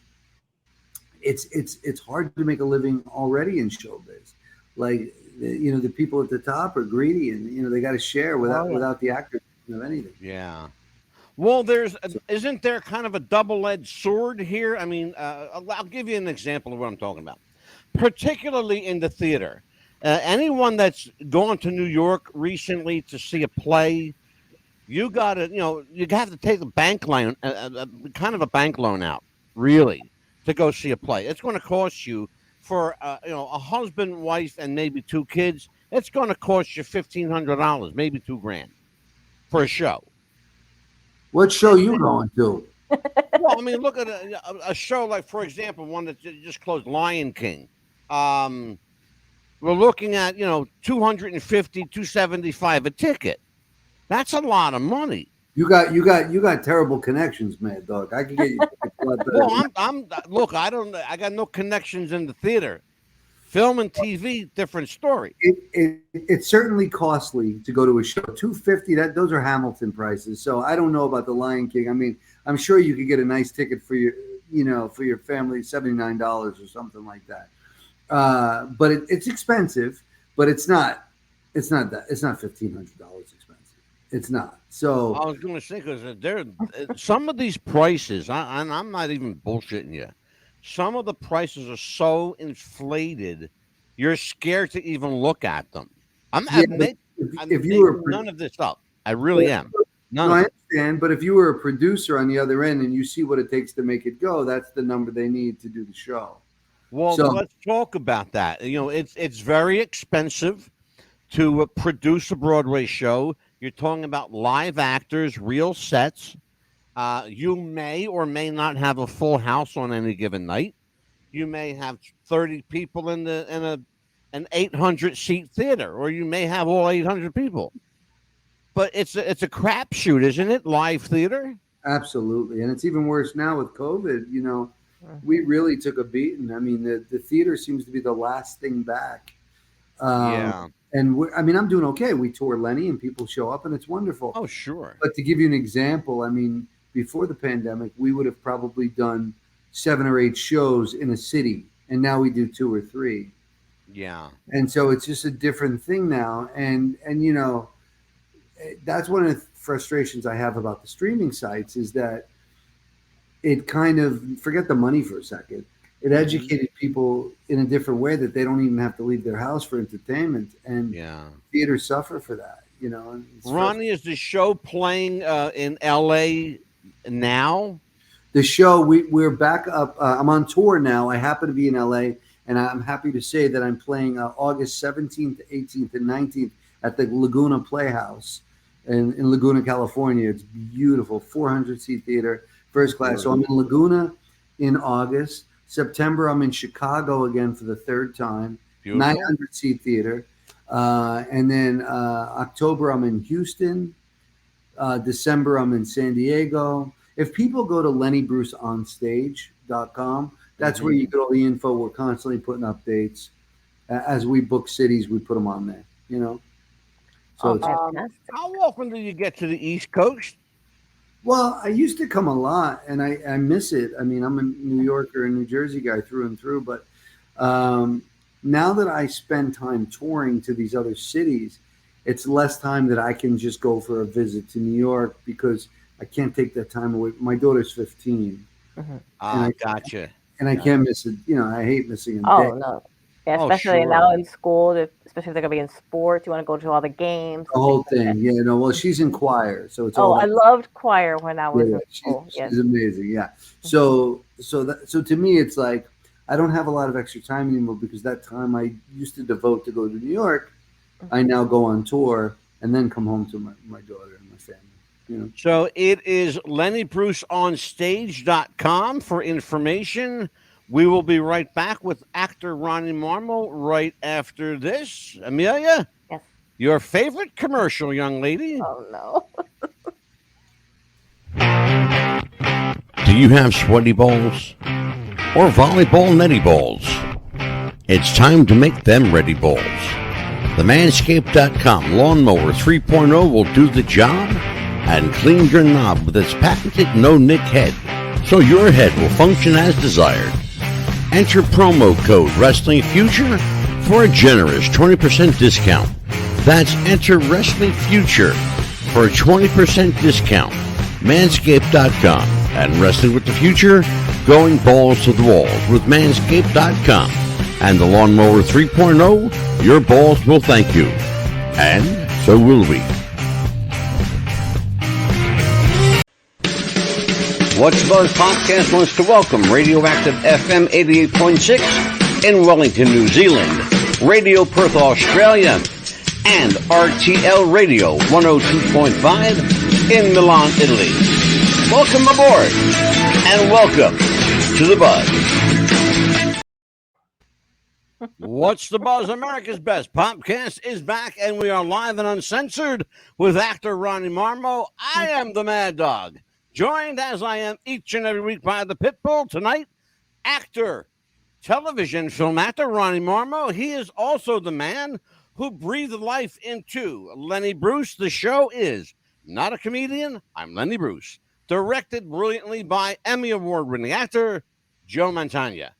it's hard to make a living already in showbiz. Like, the people at the top are greedy and, they got to share without the actors of anything. Yeah. Well, isn't there kind of a double-edged sword here? I mean, I'll give you an example of what I'm talking about, particularly in the theater. Anyone that's gone to New York recently to see a play, you got to, you have to take a bank loan, kind of a bank loan out, really, to go see a play. It's going to cost you for, a husband, wife, and maybe 2 kids. It's going to cost you $1,500, maybe $2,000 for a show. What show you going to? Well, I mean, look at a show like, for example, one that just closed, Lion King. We're looking at, $250, $275 a ticket. That's a lot of money. You got terrible connections, Mad Dog. I can get you. Well, look, I got no connections in the theater. Film and TV, different story. It's certainly costly to go to a show. $250. Those are Hamilton prices. So I don't know about the Lion King. I mean, I'm sure you could get a nice ticket for your family, $79 or something like that. But it's expensive. But it's not $1,500 expensive. It's not. So I was going to say, because there, some of these prices, and I'm not even bullshitting you. Some of the prices are so inflated, you're scared to even look at them. I'm making none of this up. I really am. I understand, but if you were a producer on the other end and you see what it takes to make it go, that's the number they need to do the show. Well, let's talk about that. It's very expensive to produce a Broadway show. You're talking about live actors, real sets. You may or may not have a full house on any given night. You may have 30 people in an 800-seat theater, or you may have all 800 people. But it's a crapshoot, isn't it? Live theater. Absolutely, and it's even worse now with COVID. We really took a beating. I mean, the theater seems to be the last thing back. And I'm doing okay. We tour Lenny, and people show up, and it's wonderful. Oh, sure. But to give you an example, I mean, before the pandemic, we would have probably done 7 or 8 shows in a city, and now we do 2 or 3. Yeah. And so it's just a different thing now, and that's one of the frustrations I have about the streaming sites is that it kind of, forget the money for a second, it educated people in a different way that they don't even have to leave their house for entertainment, and theaters suffer for that. Ronnie, is the show playing in LA now? The show, we're back up. I'm on tour now. I happen to be in LA, and I'm happy to say that I'm playing August 17th, 18th, and 19th at the Laguna Playhouse in Laguna, California. It's beautiful, 400-seat theater, first class. So I'm in Laguna in August. September, I'm in Chicago again for the 3rd time, 900-seat theater. And then October, I'm in Houston. December, I'm in San Diego. If people go to lennybruceonstage.com, that's where you get all the info. We're constantly putting updates. As we book cities, we put them on there, So how often do you get to the East Coast? Well, I used to come a lot, and I miss it. I mean, I'm a New Yorker and New Jersey guy through and through, but now that I spend time touring to these other cities, it's less time that I can just go for a visit to New York because I can't take that time away. My daughter's 15. Gotcha. And I can't miss it. I hate missing a day. Oh, no. Yeah, especially now in school, especially if they're going to be in sports, you want to go to all the games. The whole thing. Yeah, no, well, she's in choir. So it's I loved choir when I was in school. She's amazing. Yeah. So to me, it's like, I don't have a lot of extra time anymore because that time I used to devote to go to New York. I now go on tour and then come home to my daughter and my family. So it is lennybruceonstage.com for information. We will be right back with actor Ronnie Marmo right after this. Amelia? Yes. Your favorite commercial, young lady? Oh, no. Do you have sweaty balls? Or volleyball netty balls? It's time to make them ready balls. The Manscaped.com Lawnmower 3.0 will do the job and clean your knob with its patented no-nick head, so your head will function as desired. Enter promo code Wrestling Future for a generous 20% discount. That's enter Wrestling Future for a 20% discount. Manscaped.com and Wrestling with the Future, going balls to the walls with Manscaped.com and the Lawnmower 3.0. Your balls will thank you, and so will we. What's the Buzz Podcast wants to welcome Radioactive FM 88.6 in Wellington, New Zealand, Radio Perth, Australia, and RTL Radio 102.5 in Milan, Italy. Welcome aboard, and welcome to the Buzz. What's the Buzz? America's Best Podcast is back, and we are live and uncensored with actor Ronnie Marmo. I am the Mad Dog. Joined as I am each and every week by the Pitbull. Tonight, actor television film actor Ronnie Marmo. He is also the man who breathed life into Lenny Bruce. The show is Not a Comedian, I'm Lenny Bruce. Directed brilliantly by Emmy Award-winning actor Joe Mantegna.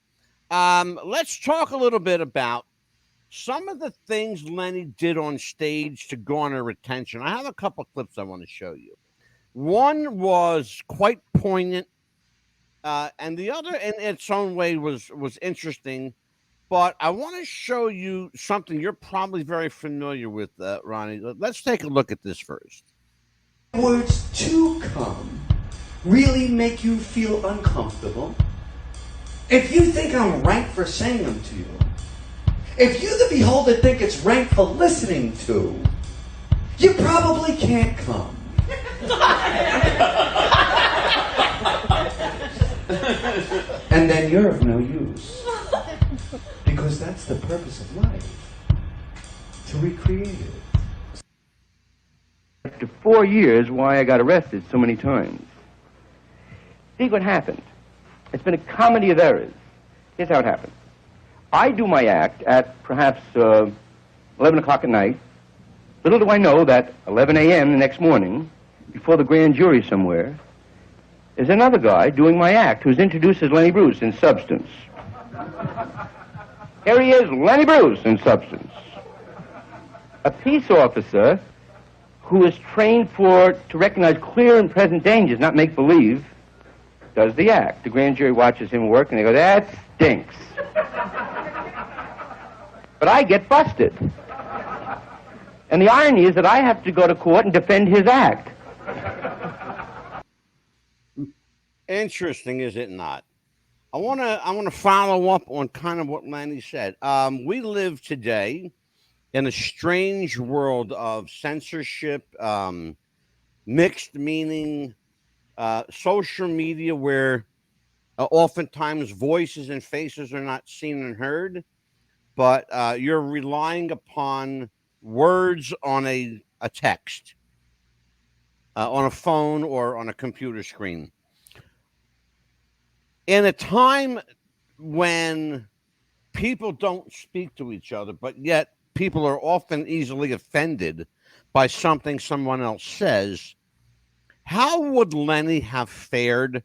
Let's talk a little bit about some of the things Lenny did on stage to garner attention. I have a couple clips I want to show you. One was quite poignant, and the other, in its own way, was interesting. But I want to show you something you're probably very familiar with, Ronnie. Let's take a look at this first. Words to come really make you feel uncomfortable. If you think I'm rank for saying them to you, if you, the beholder, think it's rank for listening to, you probably can't come. And then you're of no use. Because that's the purpose of life. To recreate it. After 4 years, why I got arrested so many times. See what happened. It's been a comedy of errors. Here's how it happened. I do my act at perhaps 11 o'clock at night. Little do I know that 11 a.m. the next morning, before the grand jury somewhere, is another guy doing my act who's introduced as Lenny Bruce in substance. Here he is, Lenny Bruce in substance. A peace officer who is trained to recognize clear and present dangers, not make believe, does the act. The grand jury watches him work and they go, that stinks. But I get busted. And the irony is that I have to go to court and defend his act. Interesting, is it not? I want to follow up on kind of what Lenny said. We live today in a strange world of censorship, mixed meaning, social media where oftentimes voices and faces are not seen and heard, but you're relying upon words on a text, on a phone or on a computer screen. In a time when people don't speak to each other, but yet people are often easily offended by something someone else says, how would Lenny have fared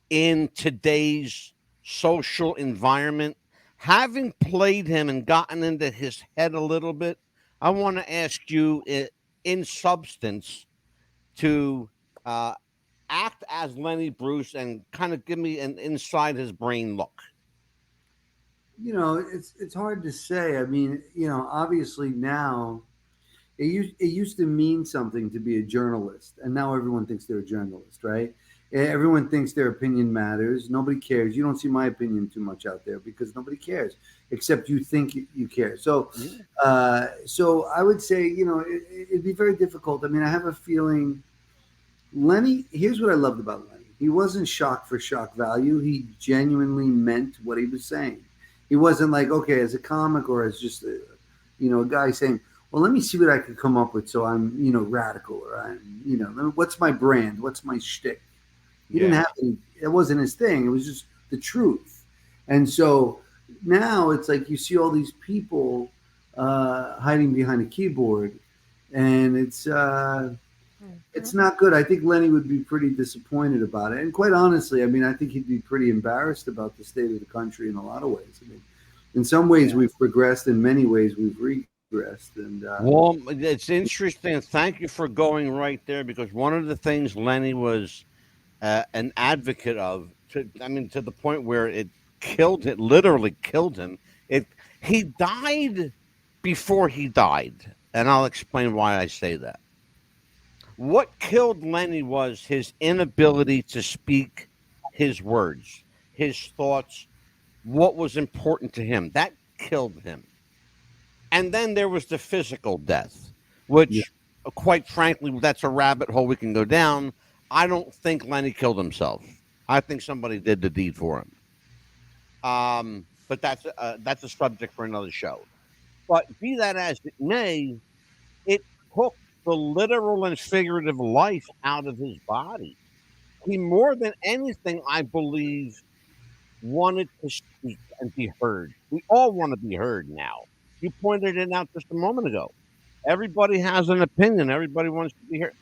in today's social environment? Having played him and gotten into his head a little bit, I want to ask you in substance to act as Lenny Bruce and kind of give me an inside his brain look. You know, it's hard to say. I mean, you know, obviously now it used to mean something to be a journalist, and now everyone thinks they're a journalist, right? Everyone thinks their opinion matters. Nobody cares. You don't see my opinion too much out there because nobody cares, except you think you care. So, so I would say, you know, it'd be very difficult. I mean, I have a feeling Lenny, here's what I loved about Lenny. He wasn't shock for shock value. He genuinely meant what he was saying. He wasn't like, okay, as a comic or as just a, you know, a guy saying, well, let me see what I could come up with so I'm, you know, radical or I'm, you know, what's my brand? What's my shtick? He didn't have any, it wasn't his thing. It was just the truth. And so now it's like you see all these people hiding behind a keyboard, and it's not good. I think Lenny would be pretty disappointed about it. And quite honestly, I mean, I think he'd be pretty embarrassed about the state of the country in a lot of ways. I mean, in some ways we've progressed, in many ways we've regressed. And well, it's interesting. Thank you for going right there, because one of the things Lenny was an advocate of, to the point where it literally killed him. He died before he died, and I'll explain why I say that. What killed Lenny was his inability to speak his words, his thoughts, what was important to him. That killed him. And then there was the physical death, which, quite frankly, that's a rabbit hole we can go down. I don't think Lenny killed himself. I think somebody did the deed for him. But that's a subject for another show. But be that as it may, it took the literal and figurative life out of his body. He, more than anything, I believe, wanted to speak and be heard. We all want to be heard now. You pointed it out just a moment ago. Everybody has an opinion. Everybody wants to be heard.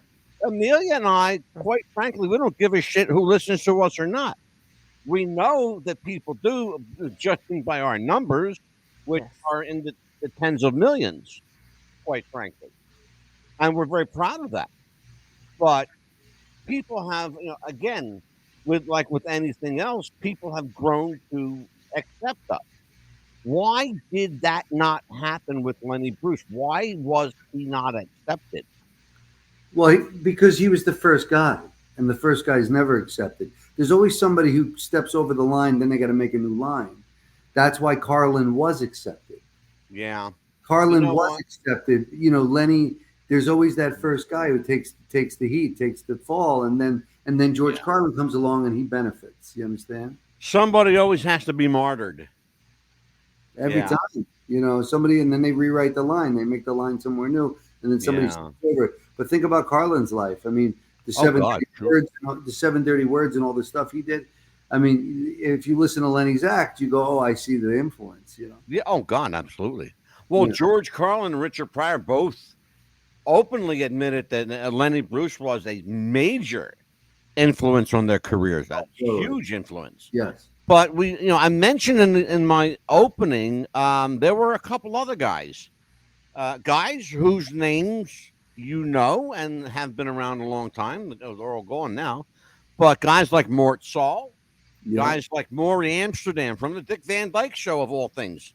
Amelia and I, quite frankly, we don't give a shit who listens to us or not. We know that people do, judging by our numbers, which are in the tens of millions, quite frankly. And we're very proud of that. But people have, again, with anything else, people have grown to accept us. Why did that not happen with Lenny Bruce? Why was he not accepted? Well, because he was the first guy, and the first guy is never accepted. There's always somebody who steps over the line, then they got to make a new line. That's why Carlin was accepted. Yeah. Carlin was accepted. Lenny, there's always that first guy who takes the heat, takes the fall, and then George Carlin comes along and he benefits. You understand? Somebody always has to be martyred. Every time. Somebody, and then they rewrite the line. They make the line somewhere new, and then somebody's favorite. But think about Carlin's life. I mean, the 730 words and all the stuff he did. I mean, if you listen to Lenny's act, you go, "Oh, I see the influence." Yeah. Oh God, absolutely. Well, George Carlin and Richard Pryor both openly admitted that Lenny Bruce was a major influence on their careers. A huge influence. Yes. But I mentioned in my opening, there were a couple other guys whose names and have been around a long time. They're all gone now. But guys like Mort Saul, guys like Maury Amsterdam from the Dick Van Dyke Show, of all things.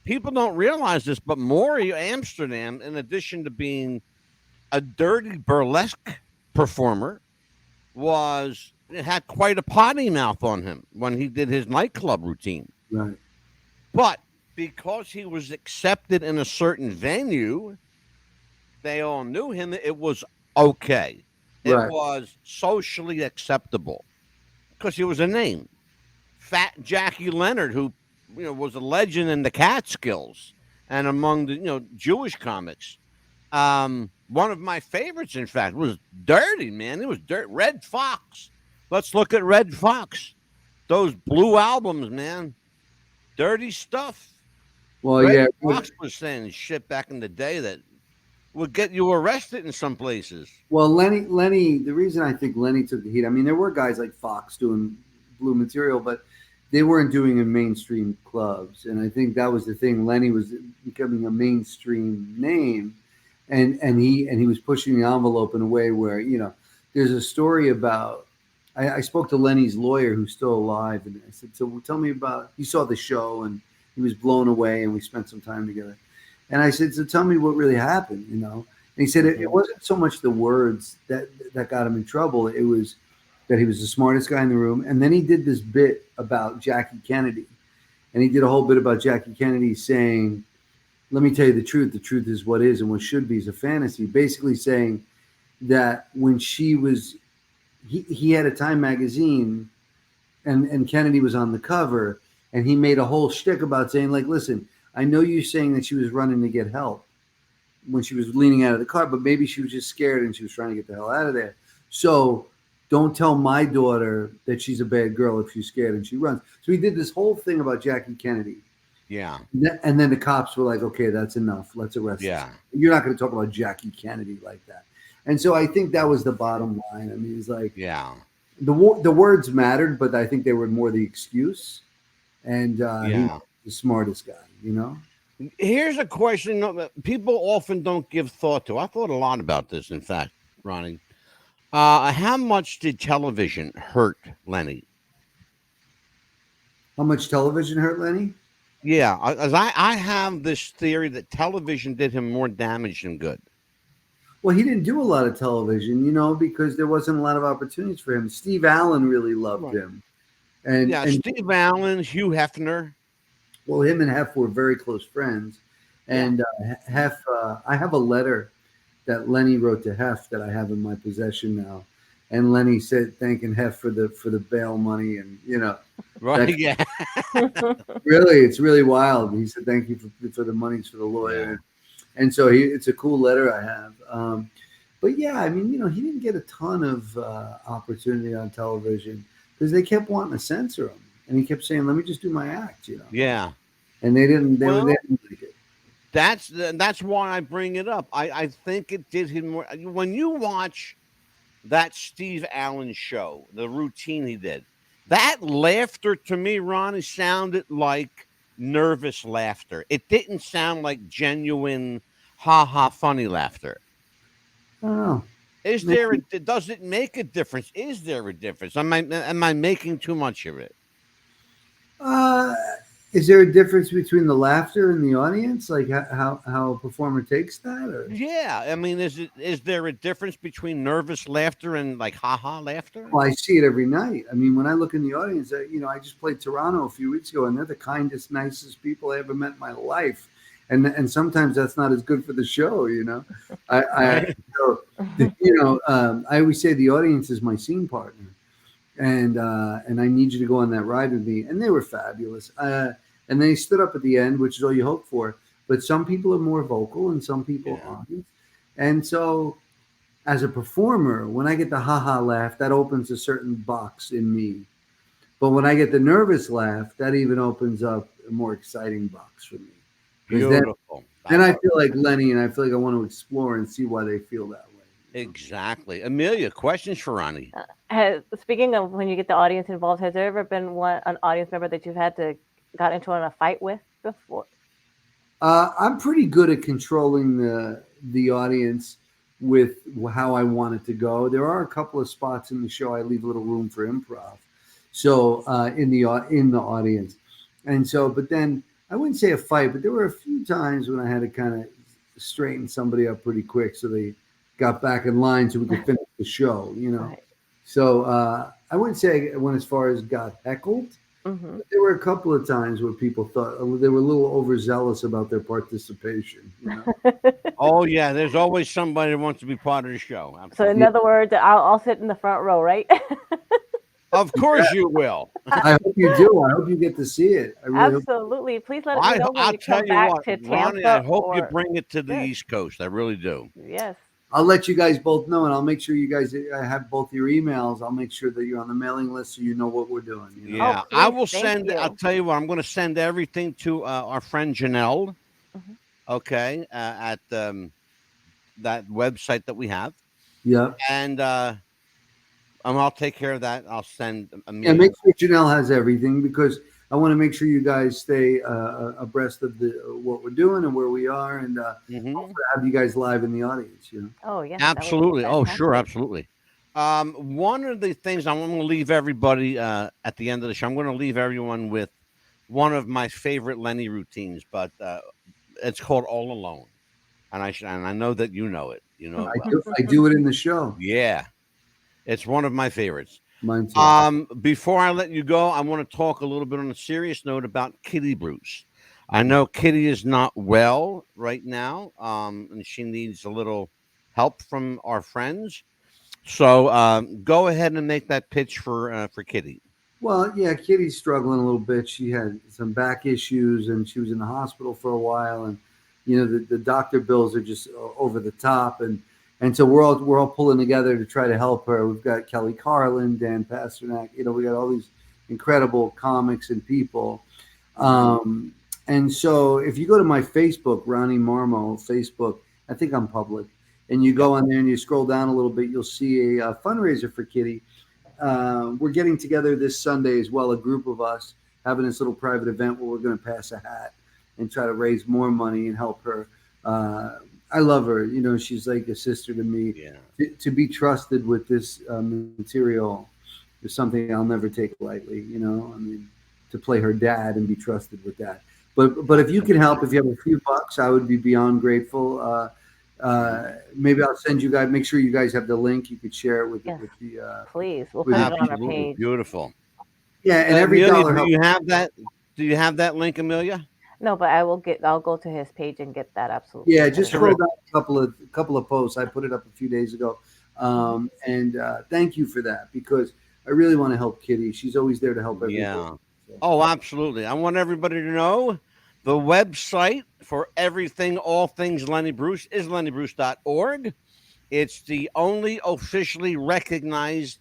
People don't realize this, but Maury Amsterdam, in addition to being a dirty burlesque performer, had quite a potty mouth on him when he did his nightclub routine. Right. But because he was accepted in a certain venue, they all knew him. It was okay. It was socially acceptable because he was a name. Fat Jackie Leonard, who was a legend in the Catskills and among the Jewish comics. One of my favorites, in fact, was Dirty, man. It was Red Fox. Let's look at Red Fox. Those blue albums, man. Dirty stuff. Well, Red Fox was saying shit back in the day that would get you arrested in some places. Well, Lenny, the reason I think Lenny took the heat, I mean, there were guys like Fox doing blue material, but they weren't doing it in mainstream clubs. And I think that was the thing. Lenny was becoming a mainstream name, and he was pushing the envelope in a way where, there's a story about, I spoke to Lenny's lawyer who's still alive, and I said, so tell me about, he saw the show and he was blown away and we spent some time together. And I said, so tell me what really happened, And he said it wasn't so much the words that got him in trouble. It was that he was the smartest guy in the room. And then he did this bit about Jackie Kennedy. And he did a whole bit about Jackie Kennedy saying, let me tell you the truth. The truth is what is, and what should be is a fantasy. Basically saying that when she was, he had a Time magazine and Kennedy was on the cover, and he made a whole shtick about saying, like, listen, I know you're saying that she was running to get help when she was leaning out of the car, but maybe she was just scared and she was trying to get the hell out of there. So don't tell my daughter that she's a bad girl if she's scared and she runs. So he did this whole thing about Jackie Kennedy. Yeah. And then the cops were like, okay, that's enough. Let's arrest her. You're not going to talk about Jackie Kennedy like that. And so I think that was the bottom line. I mean, it's like, the words mattered, but I think they were more the excuse. And he was the smartest guy, Here's a question that people often don't give thought to. I thought a lot about this, in fact, Ronnie. How much did television hurt Lenny? How much television hurt Lenny? Yeah, as I have this theory that television did him more damage than good. Well, he didn't do a lot of television, because there wasn't a lot of opportunities for him. Steve Allen really loved him. And Steve Allen, Hugh Hefner. Well, him and Hef were very close friends. And Hef, I have a letter that Lenny wrote to Hef that I have in my possession now. And Lenny said, thanking Hef for the bail money. And, right. Really, it's really wild. He said, thank you for the monies for the lawyer. Yeah. And so it's a cool letter I have. But yeah, I mean, he didn't get a ton of opportunity on television because they kept wanting to censor him. and he kept saying, "Let me just do my act," Yeah. And they didn't. They didn't like it. That's why I bring it up. I think it did him more. When you watch that Steve Allen show, the routine he did, that laughter to me, Ronnie, sounded like nervous laughter. It didn't sound like genuine, ha ha, funny laughter. Oh, is there? Does it make a difference? Is there a difference? Am I making too much of it? Is there a difference between the laughter and the audience, like how a performer takes that? Or? Yeah, I mean, is there a difference between nervous laughter and like ha ha laughter? Well, I see it every night. I mean, when I look in the audience, I just played Toronto a few weeks ago, and they're the kindest, nicest people I ever met in my life. And sometimes that's not as good for the show, I always say the audience is my scene partner, and I need you to go on that ride with me. And they were fabulous. And they stood up at the end, which is all you hope for. But some people are more vocal, and some people aren't. And so, as a performer, when I get the ha-ha laugh, that opens a certain box in me. But when I get the nervous laugh, that even opens up a more exciting box for me. Beautiful. Then I feel like Lenny, and I feel like I want to explore and see why they feel that way. Exactly. Amelia, questions for Ronnie? Speaking of when you get the audience involved, has there ever been an audience member that you've had to got into a fight with before? I'm pretty good at controlling the audience with how I want it to go. There are a couple of spots in the show I leave a little room for improv. So in the audience, and so, but then I wouldn't say a fight, but there were a few times when I had to kind of straighten somebody up pretty quick so they got back in line so we could finish the show. Right. So I wouldn't say I went as far as got heckled. Mm-hmm. There were a couple of times where people thought they were a little overzealous about their participation. Oh yeah, there's always somebody that wants to be part of the show. Absolutely. So in other words, I'll sit in the front row, right? Of course you will. I hope you do. I hope you get to see it. I really Absolutely. Please let me know when I'll you tell come you back what, to Tampa. Ronnie, I hope you bring it to the East Coast. I really do. Yes. I'll let you guys both know, and I'll make sure you guys have both your emails. I'll make sure that you're on the mailing list so you know what we're doing. Yeah, I will send. I'll tell you what. I'm going to send everything to our friend Janelle. Mm-hmm. Okay, at that website that we have. Yeah, and I'll take care of that. I'll send. Yeah, make sure Janelle has everything because I want to make sure you guys stay abreast of what we're doing and where we are, and hopefully have you guys live in the audience. Oh yeah, absolutely. Oh sure, absolutely. One of the things I'm going to leave everybody at the end of the show, I'm going to leave everyone with one of my favorite Lenny routines, but it's called "All Alone," and I know that you know it. I do it in the show. Yeah, it's one of my favorites. Mine too. Before I let you go, I want to talk a little bit on a serious note about Kitty Bruce. I know Kitty is not well right now, and she needs a little help from our friends. So go ahead and make that pitch for Kitty. Well, yeah, Kitty's struggling a little bit. She had some back issues, and she was in the hospital for a while. And the doctor bills are just over the top, and so we're all pulling together to try to help her. We've got Kelly Carlin, Dan Pasternak. We got all these incredible comics and people. And so if you go to my Facebook, Ronnie Marmo Facebook, I think I'm public, and you go on there and you scroll down a little bit, you'll see a fundraiser for Kitty. We're getting together this Sunday as well, a group of us having this little private event where we're going to pass a hat and try to raise more money and help her. I love her. She's like a sister to me. Yeah. To be trusted with this material is something I'll never take lightly. To play her dad and be trusted with that. But if you can help, if you have a few bucks, I would be beyond grateful. Maybe I'll send you guys. Make sure you guys have the link. You could share it with the. Please, we'll put it on our page. Beautiful. Yeah, and every Amelia, dollar. Do you have that link, Amelia? No, but I'll go to his page and get that. Absolutely. Yeah, just scroll down a couple of posts. I put it up a few days ago, and thank you for that because I really want to help Kitty. She's always there to help everybody. Yeah. Oh, absolutely. I want everybody to know the website for everything, all things Lenny Bruce is lennybruce.org. It's the only officially recognized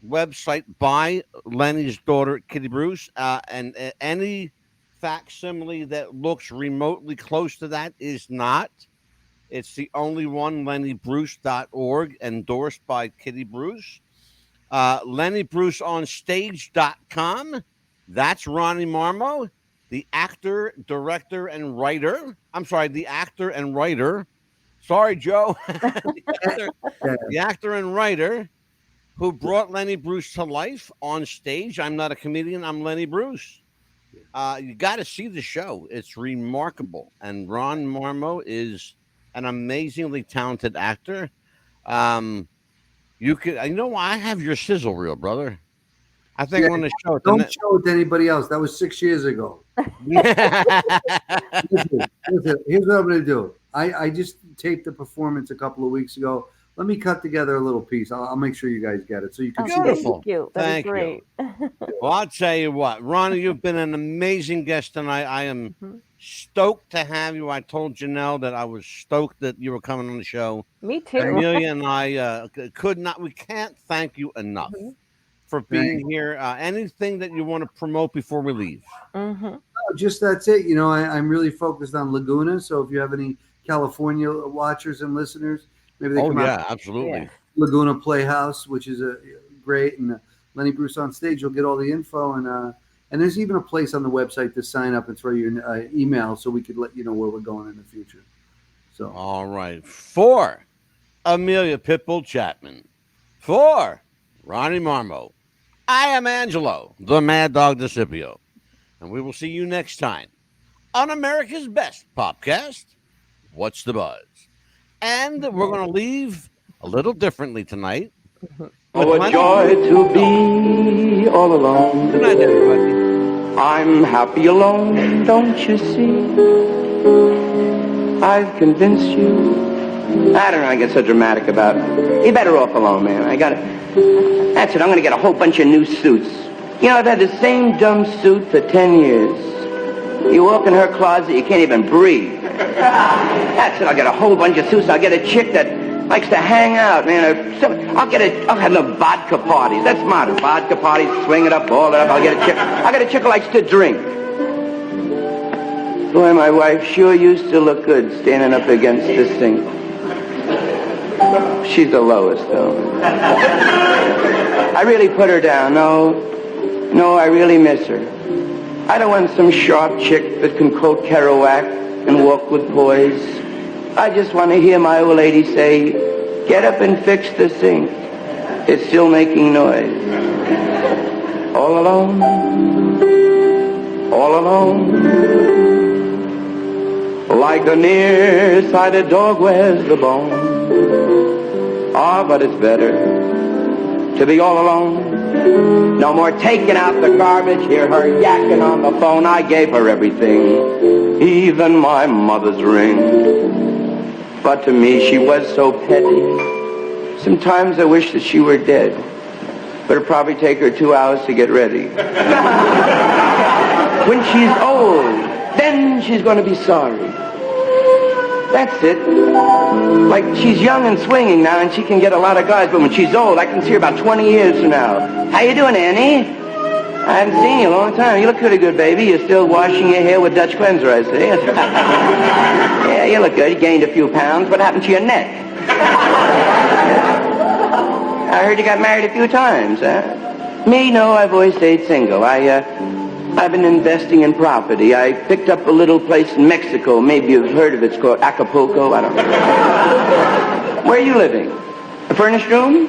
website by Lenny's daughter, Kitty Bruce, and any facsimile that looks remotely close to that is not. It's the only one, lennybruce.org, endorsed by Kitty Bruce. LennyBruceOnStage.com. That's Ronnie Marmo, the actor, director, and writer. I'm sorry, the actor and writer. Sorry, Joe. the actor and writer who brought Lenny Bruce to life on stage. I'm not a comedian. I'm Lenny Bruce. You got to see the show. It's remarkable. And Ron Marmo is an amazingly talented actor. You could, I have your sizzle reel, brother. I think I'm going to show it. Don't show it to anybody else. That was 6 years ago. Listen, here's what I'm going to do. I just taped the performance a couple of weeks ago. Let me cut together a little piece. I'll make sure you guys get it so you can see it. Thank you. That's great. Well, I'll tell you what, Ronnie, you've been an amazing guest tonight. I am stoked to have you. I told Janelle that I was stoked that you were coming on the show. Me too. Amelia and I we can't thank you enough for being here. Anything that you want to promote before we leave? No, just that's it. I'm really focused on Laguna. So if you have any California watchers and listeners, maybe they come out. Absolutely. Laguna Playhouse, which is great, and Lenny Bruce on Stage. You'll get all the info, and there's even a place on the website to sign up and throw your email, so we could let you know where we're going in the future. So, all right, for Amelia Pitbull Chapman, for Ronnie Marmo, I am Angelo, the Mad Dog DeCipio, and we will see you next time on America's Best Popcast. What's the Buzz? And we're going to leave a little differently tonight. Oh, a joy to be all alone. Good night, everybody. I'm happy alone, don't you see? I've convinced you. I don't know, I get so dramatic about it. You're better off alone, man. That's it, I'm going to get a whole bunch of new suits. I've had the same dumb suit for 10 years. You walk in her closet, you can't even breathe. That's it. I'll get a whole bunch of suits. I'll get a chick that likes to hang out, man. I'll have no vodka parties. That's modern. Vodka parties, swing it up, ball it up. I'll get a chick who likes to drink. Boy, my wife sure used to look good standing up against the sink. She's the lowest, though. I really put her down. No, I really miss her. I don't want some sharp chick that can quote Kerouac and walk with poise. I just want to hear my old lady say, get up and fix the sink. It's still making noise. All alone. All alone. Like a near-sighted dog wears the bone. But it's better to be all alone. No more taking out the garbage, hear her yakking on the phone. I gave her everything, even my mother's ring. But to me she was so petty. Sometimes I wish that she were dead. But it'll probably take her 2 hours to get ready. When she's old, then she's going to be sorry. That's it. Like, she's young and swinging now, and she can get a lot of guys, but when she's old, I can see her about 20 years from now. How you doing, Annie? I haven't seen you in a long time. You look pretty good, baby. You're still washing your hair with Dutch cleanser, I see. Yeah, you look good. You gained a few pounds. What happened to your neck? I heard you got married a few times, huh? Me, no, I've always stayed single. I've been investing in property. I picked up a little place in Mexico. Maybe you've heard of it. It's called Acapulco. I don't know. Where are you living? A furnished room?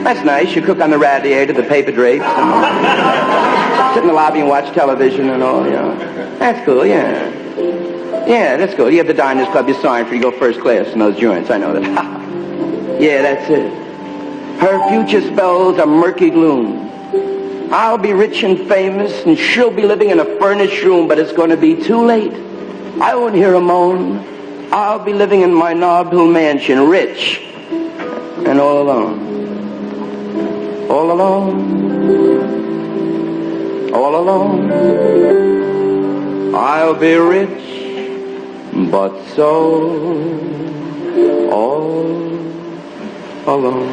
That's nice. You cook on the radiator, the paper drapes. Sit in the lobby and watch television and all, That's cool, yeah. Yeah, that's cool. You have the Diners Club. You sign for you go first class in those joints. I know that. Yeah, that's it. Her future spells a murky gloom. I'll be rich and famous, and she'll be living in a furnished room, but it's going to be too late. I won't hear a moan. I'll be living in my Nob Hill mansion, rich and all alone. All alone. All alone. I'll be rich, but so all alone.